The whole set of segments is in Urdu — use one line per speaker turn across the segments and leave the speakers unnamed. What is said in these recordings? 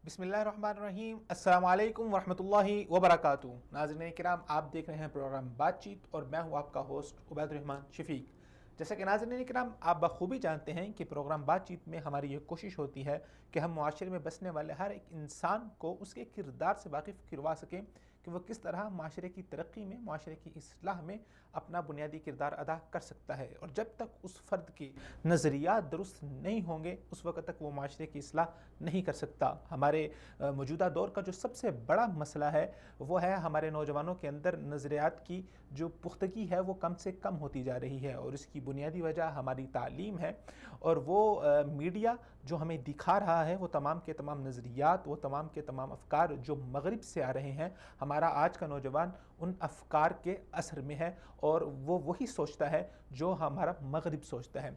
بسم اللہ الرحمن الرحیم۔ السلام علیکم ورحمۃ اللہ وبرکاتہ۔ ناظرین کرام، آپ دیکھ رہے ہیں پروگرام بات چیت اور میں ہوں آپ کا ہوسٹ عبید الرحمن شفیق۔ جیسا کہ ناظرین کرام آپ بخوبی جانتے ہیں کہ پروگرام بات چیت میں ہماری یہ کوشش ہوتی ہے کہ ہم معاشرے میں بسنے والے ہر ایک انسان کو اس کے کردار سے واقف کروا سکیں کہ وہ کس طرح معاشرے کی ترقی میں، معاشرے کی اصلاح میں اپنا بنیادی کردار ادا کر سکتا ہے، اور جب تک اس فرد کے نظریات درست نہیں ہوں گے اس وقت تک وہ معاشرے کی اصلاح نہیں کر سکتا۔ ہمارے موجودہ دور کا جو سب سے بڑا مسئلہ ہے وہ ہے ہمارے نوجوانوں کے اندر نظریات کی جو پختگی ہے وہ کم سے کم ہوتی جا رہی ہے، اور اس کی بنیادی وجہ ہماری تعلیم ہے، اور وہ میڈیا جو ہمیں دکھا رہا ہے وہ تمام کے تمام نظریات، وہ تمام کے تمام افکار جو مغرب سے آ رہے ہیں۔ ہمارا آج کا نوجوان ان افکار کے اثر میں ہے اور وہ وہی سوچتا ہے جو ہمارا مغرب سوچتا ہے۔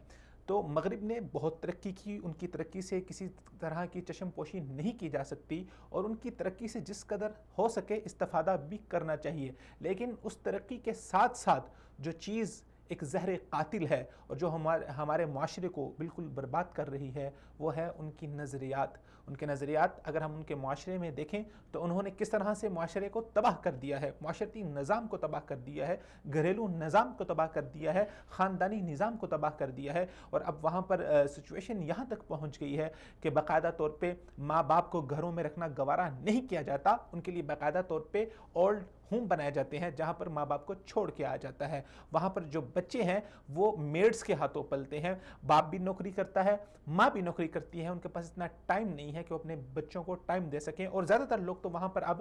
تو مغرب نے بہت ترقی کی، ان کی ترقی سے کسی طرح کی چشم پوشی نہیں کی جا سکتی، اور ان کی ترقی سے جس قدر ہو سکے استفادہ بھی کرنا چاہیے، لیکن اس ترقی کے ساتھ ساتھ جو چیز ایک زہر قاتل ہے اور جو ہمارے معاشرے کو بالکل برباد کر رہی ہے وہ ہے ان کی نظریات۔ ان کے نظریات اگر ہم ان کے معاشرے میں دیکھیں تو انہوں نے کس طرح سے معاشرے کو تباہ کر دیا ہے، معاشرتی نظام کو تباہ کر دیا ہے، گھریلو نظام کو تباہ کر دیا ہے، خاندانی نظام کو تباہ کر دیا ہے، اور اب وہاں پر سچویشن یہاں تک پہنچ گئی ہے کہ باقاعدہ طور پہ ماں باپ کو گھروں میں رکھنا گوارا نہیں کیا جاتا، ان کے لیے باقاعدہ طور پہ اولڈ ہوم بنائے جاتے ہیں جہاں پر ماں باپ کو چھوڑ کے آ جاتا ہے۔ وہاں پر جو بچے ہیں وہ میڈز کے ہاتھوں پلتے ہیں، باپ بھی نوکری کرتا ہے، ماں بھی نوکری کرتی ہے، ان کے پاس اتنا ٹائم نہیں ہے کہ وہ اپنے بچوں کو ٹائم دے سکیں، اور زیادہ تر لوگ تو وہاں پر اب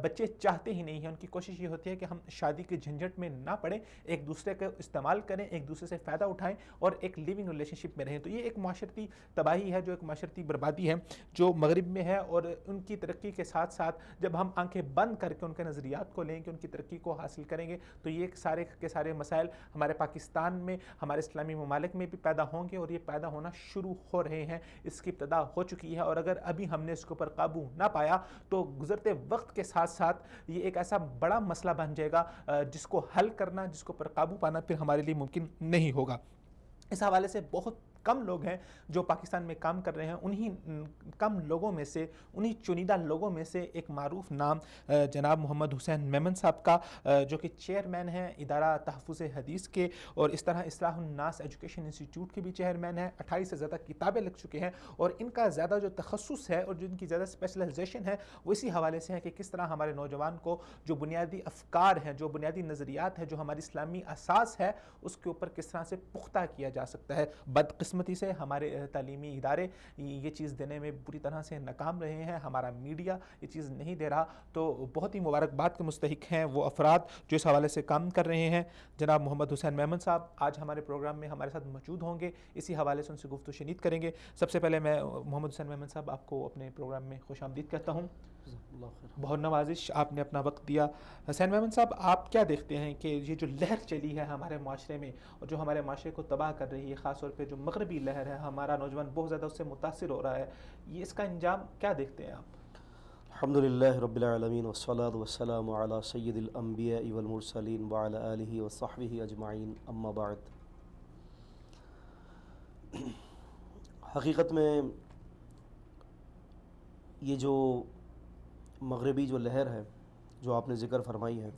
بچے چاہتے ہی نہیں ہیں۔ ان کی کوشش یہ ہوتی ہے کہ ہم شادی کے جھنجھٹ میں نہ پڑیں، ایک دوسرے کا استعمال کریں، ایک دوسرے سے فائدہ اٹھائیں اور ایک لیونگ ریلیشن شپ میں رہیں۔ تو یہ ایک معاشرتی تباہی ہے، جو ایک معاشرتی بربادی ہے جو مغرب میں ہے، اور ان کی ترقی کے ساتھ ساتھ جب ہم آنکھیں بند کر کے ان کے نظریات کو لیں گے، ان کی ترقی کو حاصل کریں گے، تو یہ سارے کے سارے مسائل ہمارے پاکستان میں، ہمارے اسلامی ممالک میں بھی پیدا ہوں گے، اور یہ پیدا ہونا شروع ہو رہے ہیں، اس کی ابتدا ہو چکی ہے، اور اگر ابھی ہم نے اس کے اوپر قابو نہ پایا تو گزرتے وقت کے ساتھ ساتھ یہ ایک ایسا بڑا مسئلہ بن جائے گا جس کو حل کرنا، جس کے اوپر قابو پانا پھر ہمارے لیے ممکن نہیں ہوگا۔ اس حوالے سے بہت کم لوگ ہیں جو پاکستان میں کام کر رہے ہیں، انہی کم لوگوں میں سے، انہی چنیدہ لوگوں میں سے ایک معروف نام جناب محمد حسین میمن صاحب کا، جو کہ چیئرمین ہیں ادارہ تحفظ حدیث کے، اور اس طرح اصلاح الناس ایجوکیشن انسٹیٹیوٹ کے بھی چیئرمین ہیں۔ 28 سے زیادہ کتابیں لکھ چکے ہیں، اور ان کا زیادہ جو تخصص ہے اور جن کی زیادہ اسپیشلائزیشن ہے وہ اسی حوالے سے ہے کہ کس طرح ہمارے نوجوان کو جو بنیادی افکار ہیں، جو بنیادی نظریات ہیں، جو ہماری اسلامی اساس ہے، اس کے اوپر کس طرح سے پختہ کیا جا سکتا ہے۔ بدقسمتی سے ہمارے تعلیمی ادارے یہ چیز دینے میں پوری طرح سے ناکام رہے ہیں، ہمارا میڈیا یہ چیز نہیں دے رہا، تو بہت ہی مبارکباد کے مستحق ہیں وہ افراد جو اس حوالے سے کام کر رہے ہیں۔ جناب محمد حسین میمن صاحب آج ہمارے پروگرام میں ہمارے ساتھ موجود ہوں گے، اسی حوالے سے ان سے گفتگو شنید کریں گے۔ سب سے پہلے میں محمد حسین میمن صاحب آپ کو اپنے پروگرام میں خوش آمدید کہتا ہوں، بہت نوازش آپ نے اپنا وقت دیا۔ حسین میمن صاحب، آپ کیا دیکھتے ہیں کہ یہ جو لہر چلی ہے ہمارے معاشرے میں اور جو ہمارے معاشرے کو تباہ کر رہی ہے، خاص طور پہ جو مغربی لہر ہے، ہمارا نوجوان بہت زیادہ اس سے متاثر ہو رہا ہے، یہ اس کا انجام کیا دیکھتے ہیں آپ؟
الحمدللہ رب العالمین والصلاة والسلام علی سید الانبیاء والمرسلین وعلی آلہ وصحبہ اجمعین، اما بعد۔ حقیقت میں یہ جو مغربی جو لہر ہے جو آپ نے ذکر فرمائی ہے،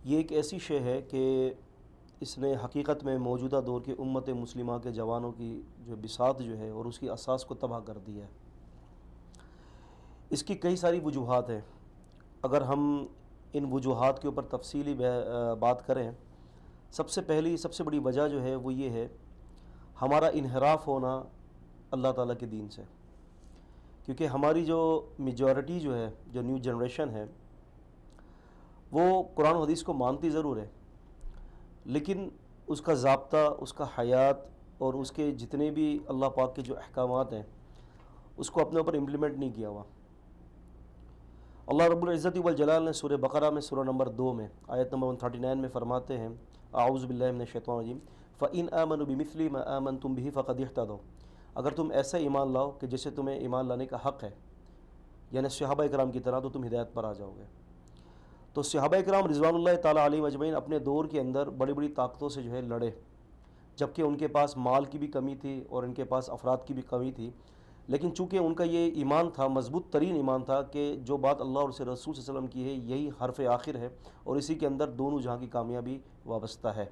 یہ ایک ایسی شے ہے کہ اس نے حقیقت میں موجودہ دور کی امت مسلمہ کے جوانوں کی جو بساط جو ہے اور اس کی اساس کو تباہ کر دیا ہے۔ اس کی کئی ساری وجوہات ہیں، اگر ہم ان وجوہات کے اوپر تفصیلی بات کریں، سب سے پہلی سب سے بڑی وجہ جو ہے وہ یہ ہے ہمارا انحراف ہونا اللہ تعالیٰ کے دین سے، کیونکہ ہماری جو میجورٹی جو ہے، جو نیو جنریشن ہے، وہ قرآن و حدیث کو مانتی ضرور ہے، لیکن اس کا ضابطہ، اس کا حیات اور اس کے جتنے بھی اللہ پاک کے جو احکامات ہیں اس کو اپنے اوپر امپلیمنٹ نہیں کیا ہوا۔ اللہ رب العزت والجلال نے سورہ بقرہ میں سورہ نمبر 2 میں آیت نمبر 139 میں فرماتے ہیں، اعوذ باللہ من الشیطان الرجیم، فَإِنْ آمَنُوا بِمِثْلِ مَا آمَنْتُمْ بِهِ فَقَدِ اهْتَدَوْا، اگر تم ایسا ایمان لاؤ کہ جسے تمہیں ایمان لانے کا حق ہے، یعنی صحابہ کرام کی طرح، تو تم ہدایت پر آ جاؤ گے۔ تو صحابہ کرام رضوان اللہ تعالیٰ علیہ اجمعین اپنے دور کے اندر بڑی بڑی طاقتوں سے جو ہے لڑے، جبکہ ان کے پاس مال کی بھی کمی تھی اور ان کے پاس افراد کی بھی کمی تھی، لیکن چونکہ ان کا یہ ایمان تھا، مضبوط ترین ایمان تھا کہ جو بات اللہ اور اس رسول صلی اللہ علیہ وسلم کی ہے یہی حرف آخر ہے اور اسی کے اندر دونوں جہاں کی کامیابی وابستہ ہے۔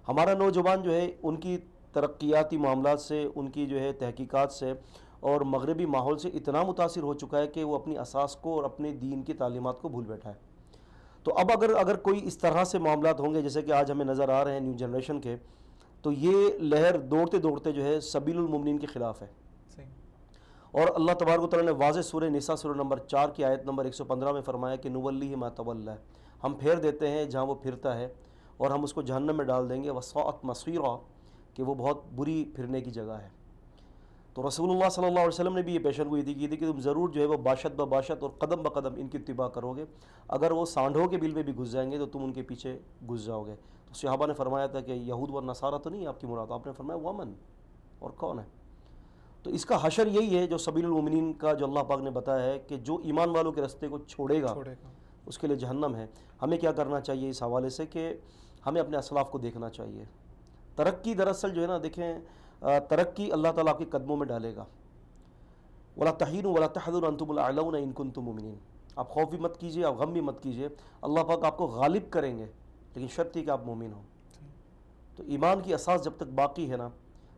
ہمارا نوجوان جو ہے ان کی ترقیاتی معاملات سے، ان کی جو ہے تحقیقات سے اور مغربی ماحول سے اتنا متاثر ہو چکا ہے کہ وہ اپنی اساس کو اور اپنے دین کی تعلیمات کو بھول بیٹھا ہے۔ تو اب اگر کوئی اس طرح سے معاملات ہوں گے جیسے کہ آج ہمیں نظر آ رہے ہیں نیو جنریشن کے، تو یہ لہر دوڑتے دوڑتے جو ہے سبیل المؤمنین کے خلاف ہے۔ اور اللہ تبارک و تعالیٰ نے واضح سورہ نساء سورہ نمبر 4 کی آیت نمبر 115 میں فرمایا کہ نولیہ ما تولی، ہم پھیر دیتے ہیں جہاں وہ پھرتا ہے اور ہم اس کو جہنم میں ڈال دیں گے، وساءت مصیرا، کہ وہ بہت بری پھرنے کی جگہ ہے۔ تو رسول اللہ صلی اللہ علیہ وسلم نے بھی یہ پیشن گوئی کی تھی کہ تم ضرور جو ہے وہ باشد باشد اور قدم بقدم ان کی اتباع کرو گے، اگر وہ سانڈوں کے بل میں بھی گھس جائیں گے تو تم ان کے پیچھے گھس جاؤ گے۔ تو صحابہ نے فرمایا تھا کہ یہود و نصارہ تو نہیں آپ کی مراد، آپ نے فرمایا ومن، اور کون ہے؟ تو اس کا حشر یہی ہے جو سبیل المؤمنین کا جو اللہ پاک نے بتایا ہے کہ جو ایمان والوں کے رستے کو چھوڑے گا اس کے لیے جہنم ہے۔ ہمیں کیا کرنا چاہیے اس حوالے سے کہ ہمیں اپنے اسلاف کو دیکھنا چاہیے۔ ترقی دراصل جو ہے نا، دیکھیں ترقی اللہ تعالیٰ آپ کے قدموں میں ڈالے گا۔ وَلَا تَحِنُوا وَلَا تَحْزَنُوا وَأَنْتُمُ الْأَعْلَوْنَ إِن كُنتُم مُؤْمِنِينَ، آپ خوف بھی مت کیجیے، آپ غم بھی مت کیجیے، اللہ پاک آپ کو غالب کریں گے، لیکن شرط یہ کہ آپ مومن ہوں۔ تو ایمان کی اساس جب تک باقی ہے نا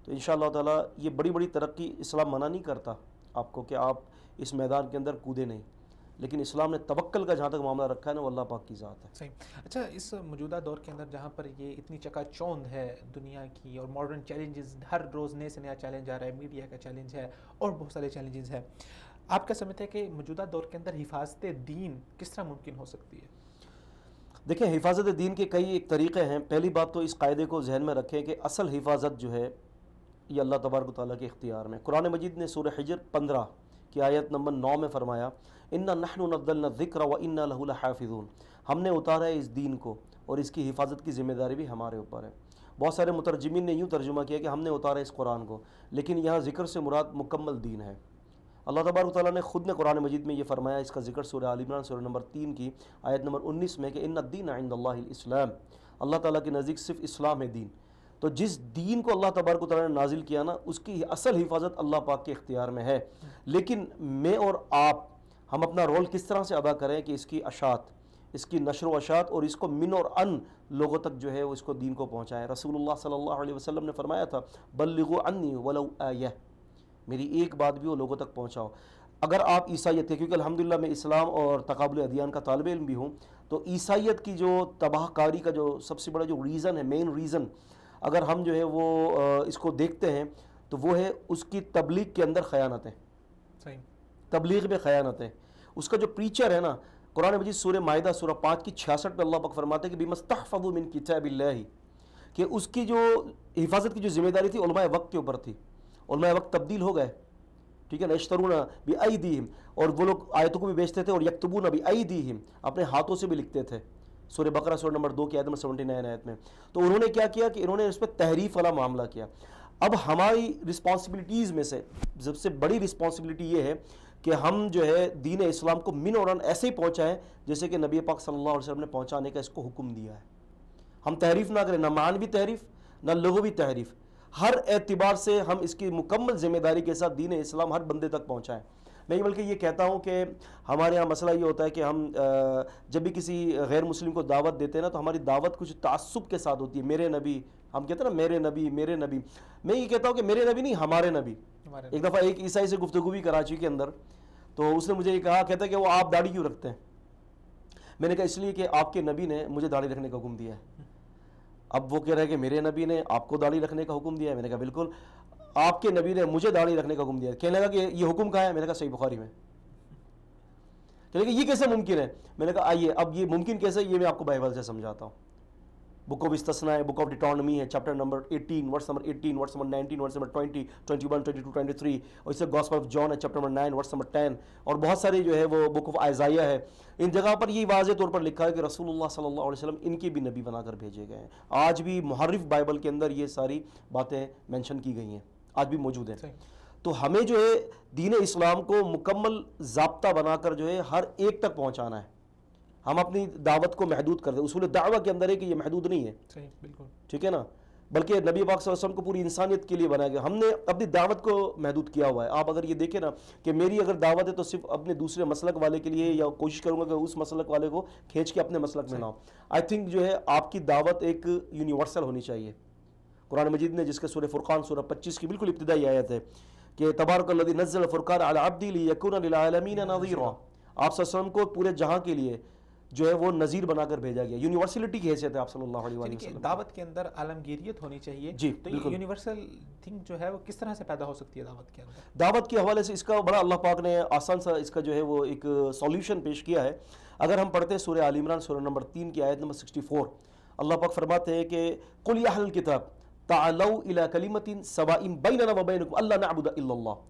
تو انشاءاللہ تعالیٰ یہ بڑی بڑی ترقی اسلام منع نہیں کرتا آپ کو کہ آپ اس میدان کے اندر کودے نہیں، لیکن اسلام نے توکل کا جہاں تک معاملہ رکھا ہے نا وہ اللہ پاک کی ذات ہے۔
صحیح۔ اچھا، اس موجودہ دور کے اندر جہاں پر یہ اتنی چکا چوند ہے دنیا کی اور ماڈرن چیلنجز، ہر روز نئے سے نیا چیلنج آ رہا ہے، میڈیا کا چیلنج ہے اور بہت سارے چیلنجز ہیں، آپ کیا سمجھتے ہیں کہ موجودہ دور کے اندر حفاظت دین کس طرح ممکن ہو سکتی ہے؟
دیکھیں حفاظت دین کے کئی ایک طریقے ہیں۔ پہلی بات تو اس قاعدے کو ذہن میں رکھیں کہ اصل حفاظت جو ہے یہ اللہ تبارک و تعالیٰ کے اختیار میں۔ قرآن مجید نے سورہ حجر 15 کی آیت نمبر 9 میں فرمایا اِنَّا نَحْنُ نَزَّلْنَا الذِّكْرَ وَإِنَّا لَهُ لَحَافِظُونَ، ہم نے اتارا ہے اس دین کو اور اس کی حفاظت کی ذمہ داری بھی ہمارے اوپر ہے۔ بہت سارے مترجمین نے یوں ترجمہ کیا کہ ہم نے اتارا اس قرآن کو، لیکن یہاں ذکر سے مراد مکمل دین ہے۔ اللہ تبارک و تعالیٰ نے خود نے قرآن مجید میں یہ فرمایا، اس کا ذکر سورہ آل عمران سورہ نمبر 3 کی آیت نمبر 19 میں کہ ان الدین عند اللہ الاسلام، اللہ تعالیٰ کے نزدیک صرف اسلام ہے دین۔ تو جس دین کو اللہ تبارک و تعالیٰ نے نازل کیا نا اس کی اصل حفاظت اللہ پاک کے اختیار میں ہے، لیکن میں اور آپ ہم اپنا رول کس طرح سے ادا کریں کہ اس کی اشاعت، اس کی نشر و اشاعت اور اس کو من اور ان لوگوں تک جو ہے وہ اس کو دین کو پہنچائیں۔ رسول اللہ صلی اللہ علیہ وسلم نے فرمایا تھا بلغوا عنی ولو آیہ، میری ایک بات بھی وہ لوگوں تک پہنچاؤ۔ اگر آپ عیسائیت کے، کیونکہ الحمدللہ میں اسلام اور تقابل ادیان کا طالب علم بھی ہوں، تو عیسائیت کی جو تباہ کاری کا جو سب سے بڑا جو ریزن ہے، مین ریزن اگر ہم جو ہے وہ اس کو دیکھتے ہیں تو وہ ہے اس کی تبلیغ کے اندر خیانتیں۔
صحیح،
تبلیغ میں خیانتیں۔ اس کا جو پریچر ہے نا، قرآن مجید سورہ مائدہ سورہ 5 کی 66 پہ اللہ پاک فرماتے ہیں کہ بِمَسْتَحْفَظُوا مِن کِتَابِ اللَّهِ، کہ اس کی جو حفاظت کی جو ذمہ داری تھی علماء وقت کے اوپر تھی۔ علماء وقت تبدیل ہو گئے، ٹھیک ہے نا، یشترون بِأَیْدِیہم، اور وہ لوگ آیتوں کو بھی بیچتے تھے، اور یکتبون بِأَیْدِیہم، اپنے ہاتھوں سے بھی لکھتے تھے، سورہ بقرہ سورہ نمبر 2 کی آیت نمبر 79 آیت میں۔ تو انہوں نے کیا کیا کہ انہوں نے اس پہ تحریف والا معاملہ کیا۔ اب ہماری رسپانسبلٹیز میں سے سب سے بڑی رسپانسبلٹی یہ ہے کہ ہم جو ہے دین اسلام کو من اور ان ایسے ہی پہنچائیں جیسے کہ نبی پاک صلی اللہ علیہ وسلم نے پہنچانے کا اس کو حکم دیا ہے۔ ہم تحریف نہ کریں، نہ معنوی تحریف نہ لغوی تحریف، ہر اعتبار سے ہم اس کی مکمل ذمہ داری کے ساتھ دین اسلام ہر بندے تک پہنچائیں۔ میں بلکہ یہ کہتا ہوں کہ ہمارے ہاں مسئلہ یہ ہوتا ہے کہ ہم جب بھی کسی غیر مسلم کو دعوت دیتے ہیں نا تو ہماری دعوت کچھ تعصب کے ساتھ ہوتی ہے۔ میرے نبی، ہم کہتے ہیں نا میرے نبی میرے نبی، میں یہ کہتا ہوں کہ میرے نبی نہیں، ہمارے نبی۔ ایک دفعہ ایک عیسائی سے گفتگو بھی کراچی کے اندر، تو اس نے مجھے یہ کہا، کہتا ہے کہ وہ آپ داڑھی کیوں رکھتے ہیں؟ میں نے کہا اس لیے کہ آپ کے نبی نے مجھے داڑھی رکھنے کا حکم دیا ہے۔ اب وہ کہہ رہے ہیں کہ میرے نبی نے آپ کو داڑھی رکھنے کا حکم دیا ہے۔ میں نے کہا بالکل، آپ کے نبی نے مجھے داڑھی رکھنے کا حکم دیا ہے۔ کہنے لگا کہ یہ حکم کہاں ہے؟ میں نے کہا صحیح بخاری میں۔ کہنے لگا یہ کیسے ممکن ہے؟ میں نے کہا آئیے اب یہ ممکن کیسے، یہ میں آپ کو بائبل سے سمجھاتا ہوں۔ بک آف استثناء ہے، بک آف ڈیٹانمی ہے، chapter number 18 verse number 18 verse number 19 verse number 20 21 22 23، اور اس سے گاسپل آف جان ہے چیپٹر نمبر 9 ورس نمبر 10، اور بہت سارے جو ہے وہ بک آف آئزائیا ہے۔ ان جگہ پر یہ واضح طور پر لکھا ہے کہ رسول اللہ صلی اللہ علیہ وسلم ان کے بھی نبی بنا کر بھیجے گئے ہیں۔ آج بھی محرف بائبل کے اندر یہ ساری باتیں مینشن کی گئی ہیں، آج بھی موجود ہیں۔ تو ہمیں جو ہے دین اسلام کو مکمل ضابطہ بنا کر جو ہے ہر ایک تک پہنچانا ہے۔ ہم اپنی دعوت کو محدود کر دیں، اصول دعوت کے اندر ہے کہ یہ محدود نہیں ہے،
صحیح، بالکل
ٹھیک ہے نا۔ بلکہ نبی پاک صلی اللہ علیہ وسلم کو پوری انسانیت کے لیے بنایا گیا. ہم نے اپنی دعوت کو محدود کیا ہوا ہے. آپ اگر یہ دیکھیں نا کہ میری اگر دعوت ہے تو صرف اپنے دوسرے مسلک والے کے لیے, یا کوشش کروں گا کہ اس مسلک والے کو کھینچ کے اپنے مسلک میں لاؤں. آئی تھنک جو ہے آپ کی دعوت ایک یونیورسل ہونی چاہیے. قرآن مجید نے جس کے سورہ فرقان سورہ 25 کی بالکل ابتدائی آیت ہے کہ تبارک الذی نزل الفرقان علی عبدہ لیکون للعالمین نذیرا. آپ صلی اللہ علیہ وسلم کو پورے جہاں کے لیے جو ہے وہ نذیر بنا کر بھیجا گیا. یونیورسلٹی کی حیثیت ہے آپ صلی اللہ علیہ وسلم.
دعوت کے اندر عالمگیریت ہونی چاہیے.
جی
تو یہ یونیورسل تھنگ جو ہے وہ کس طرح سے پیدا ہو سکتی ہے دعوت کے اندر؟
دعوت کے حوالے سے اس کا بڑا اللہ پاک نے آسان سا اس کا جو ہے وہ ایک سولوشن پیش کیا ہے. اگر ہم پڑھتے ہیں سورہ آل عمران سورہ نمبر 3 کی آیت نمبر 64, اللہ پاک فرماتے ہیں کہ قل یا اہل الکتاب تعالوا الی کلمۃ سواء بیننا وبینکم الا نعبد الا اللہ.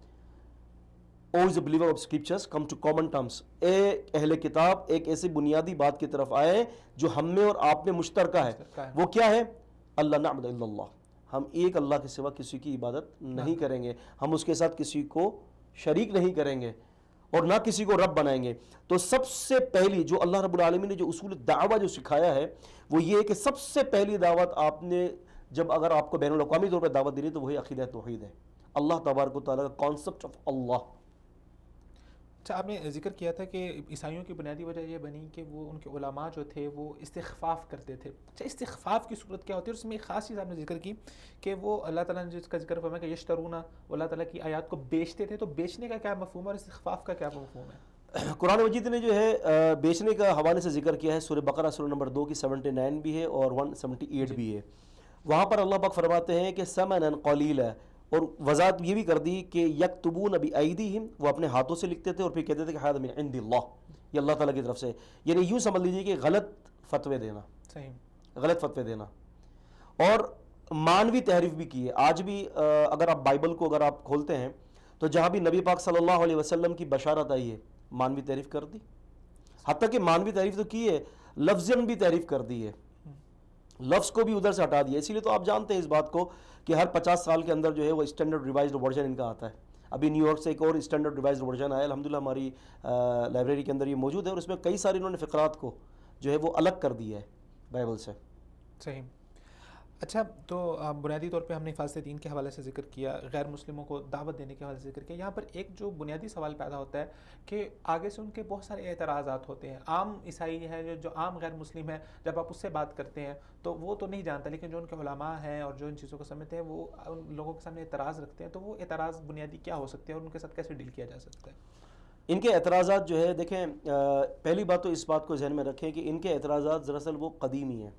O is a believer of scriptures, come to common terms. اے اہل کتاب ایک ایسی بنیادی بات کی طرف آئے جو ہم میں اور آپ میں مشترکہ ہے. وہ کیا ہے؟ اللہ نعبد الا اللہ. ہم ایک اللہ کے سوا کسی کی عبادت نہیں کریں گے, ہم اس کے ساتھ کسی کو شریک نہیں کریں گے اور نہ کسی کو رب بنائیں گے. تو سب سے پہلی جو اللہ رب العالمین نے جو اصول دعویٰ جو سکھایا ہے وہ یہ ہے کہ سب سے پہلی دعوت آپ نے جب اگر آپ کو بین الاقوامی طور پر دعوت دینی تو وہی عقیدہ توحید ہے. اللہ تبارک و تعالیٰ کا کانسیپٹ آف اللہ.
اچھا, آپ نے ذکر کیا تھا کہ عیسائیوں کی بنیادی وجہ یہ بنی کہ وہ ان کے علماء جو تھے وہ استخفاف کرتے تھے. اچھا, استخفاف کی صورت کیا ہوتی ہے؟ اس میں ایک خاص چیز آپ نے ذکر کی کہ وہ اللہ تعالیٰ نے جس کا ذکر فرمایا کہ یشترون, اللہ تعالیٰ کی آیات کو بیچتے تھے. تو بیچنے کا کیا مفہوم ہے اور استخفاف کا کیا مفہوم ہے؟
قرآن مجید نے جو ہے بیچنے کا حوالے سے ذکر کیا ہے سورہ بقرہ سورہ نمبر 2 کی 79 بھی ہے اور 178 بھی ہے. وہاں پر اللہ پاک فرماتے ہیں کہ ثمنا قلیلا, اور وضاحت یہ بھی کر دی کہ یکتبون بایدیہم, وہ اپنے ہاتھوں سے لکھتے تھے اور پھر کہتے تھے کہ ھذا من عند اللہ, یہ اللہ تعالیٰ کی طرف سے. یعنی یوں سمجھ لیجیے کہ غلط فتوے دینا, غلط فتوے دینا. اور مانوی تحریف بھی کی ہے. آج بھی اگر آپ بائبل کو اگر آپ کھولتے ہیں تو جہاں بھی نبی پاک صلی اللہ علیہ وسلم کی بشارت آئی ہے مانوی تحریف کر دی. حتیٰ کہ مانوی تحریف تو کی ہے, لفظاً بھی تحریف کر دی ہے, لفظ کو بھی ادھر سے ہٹا دیا. اسی لیے تو آپ جانتے ہیں اس بات کو کہ ہر 50 سال کے اندر جو ہے وہ اسٹینڈرڈ ریوائزڈ ورژن ان کا آتا ہے. ابھی نیو یارک سے ایک اور اسٹینڈرڈ ریوائزڈ ورژن آیا, الحمدللہ ہماری لائبریری کے اندر یہ موجود ہے, اور اس میں کئی سارے انہوں نے فقرات کو جو ہے وہ الگ کر دیا ہے بائبل سے.
صحیح. اچھا, تو بنیادی طور پہ ہم نے حفاظت دین کے حوالے سے ذکر کیا, غیر مسلموں کو دعوت دینے کے حوالے سے ذکر کیا. یہاں پر ایک جو بنیادی سوال پیدا ہوتا ہے کہ آگے سے ان کے بہت سارے اعتراضات ہوتے ہیں. عام عیسائی ہے جو عام غیر مسلم ہے, جب آپ اس سے بات کرتے ہیں تو وہ تو نہیں جانتا, لیکن جو ان کے علماء ہیں اور جو ان چیزوں کو سمجھتے ہیں وہ ان لوگوں کے سامنے اعتراض رکھتے ہیں. تو وہ اعتراض بنیادی کیا ہو سکتے ہیں اور ان کے ساتھ کیسے ڈیل کیا جا سکتا ہے؟
ان کے اعتراضات جو ہے دیکھیں, پہلی بات تو اس بات کو ذہن میں رکھیں کہ ان کے اعتراضات دراصل وہ قدیمی ہیں,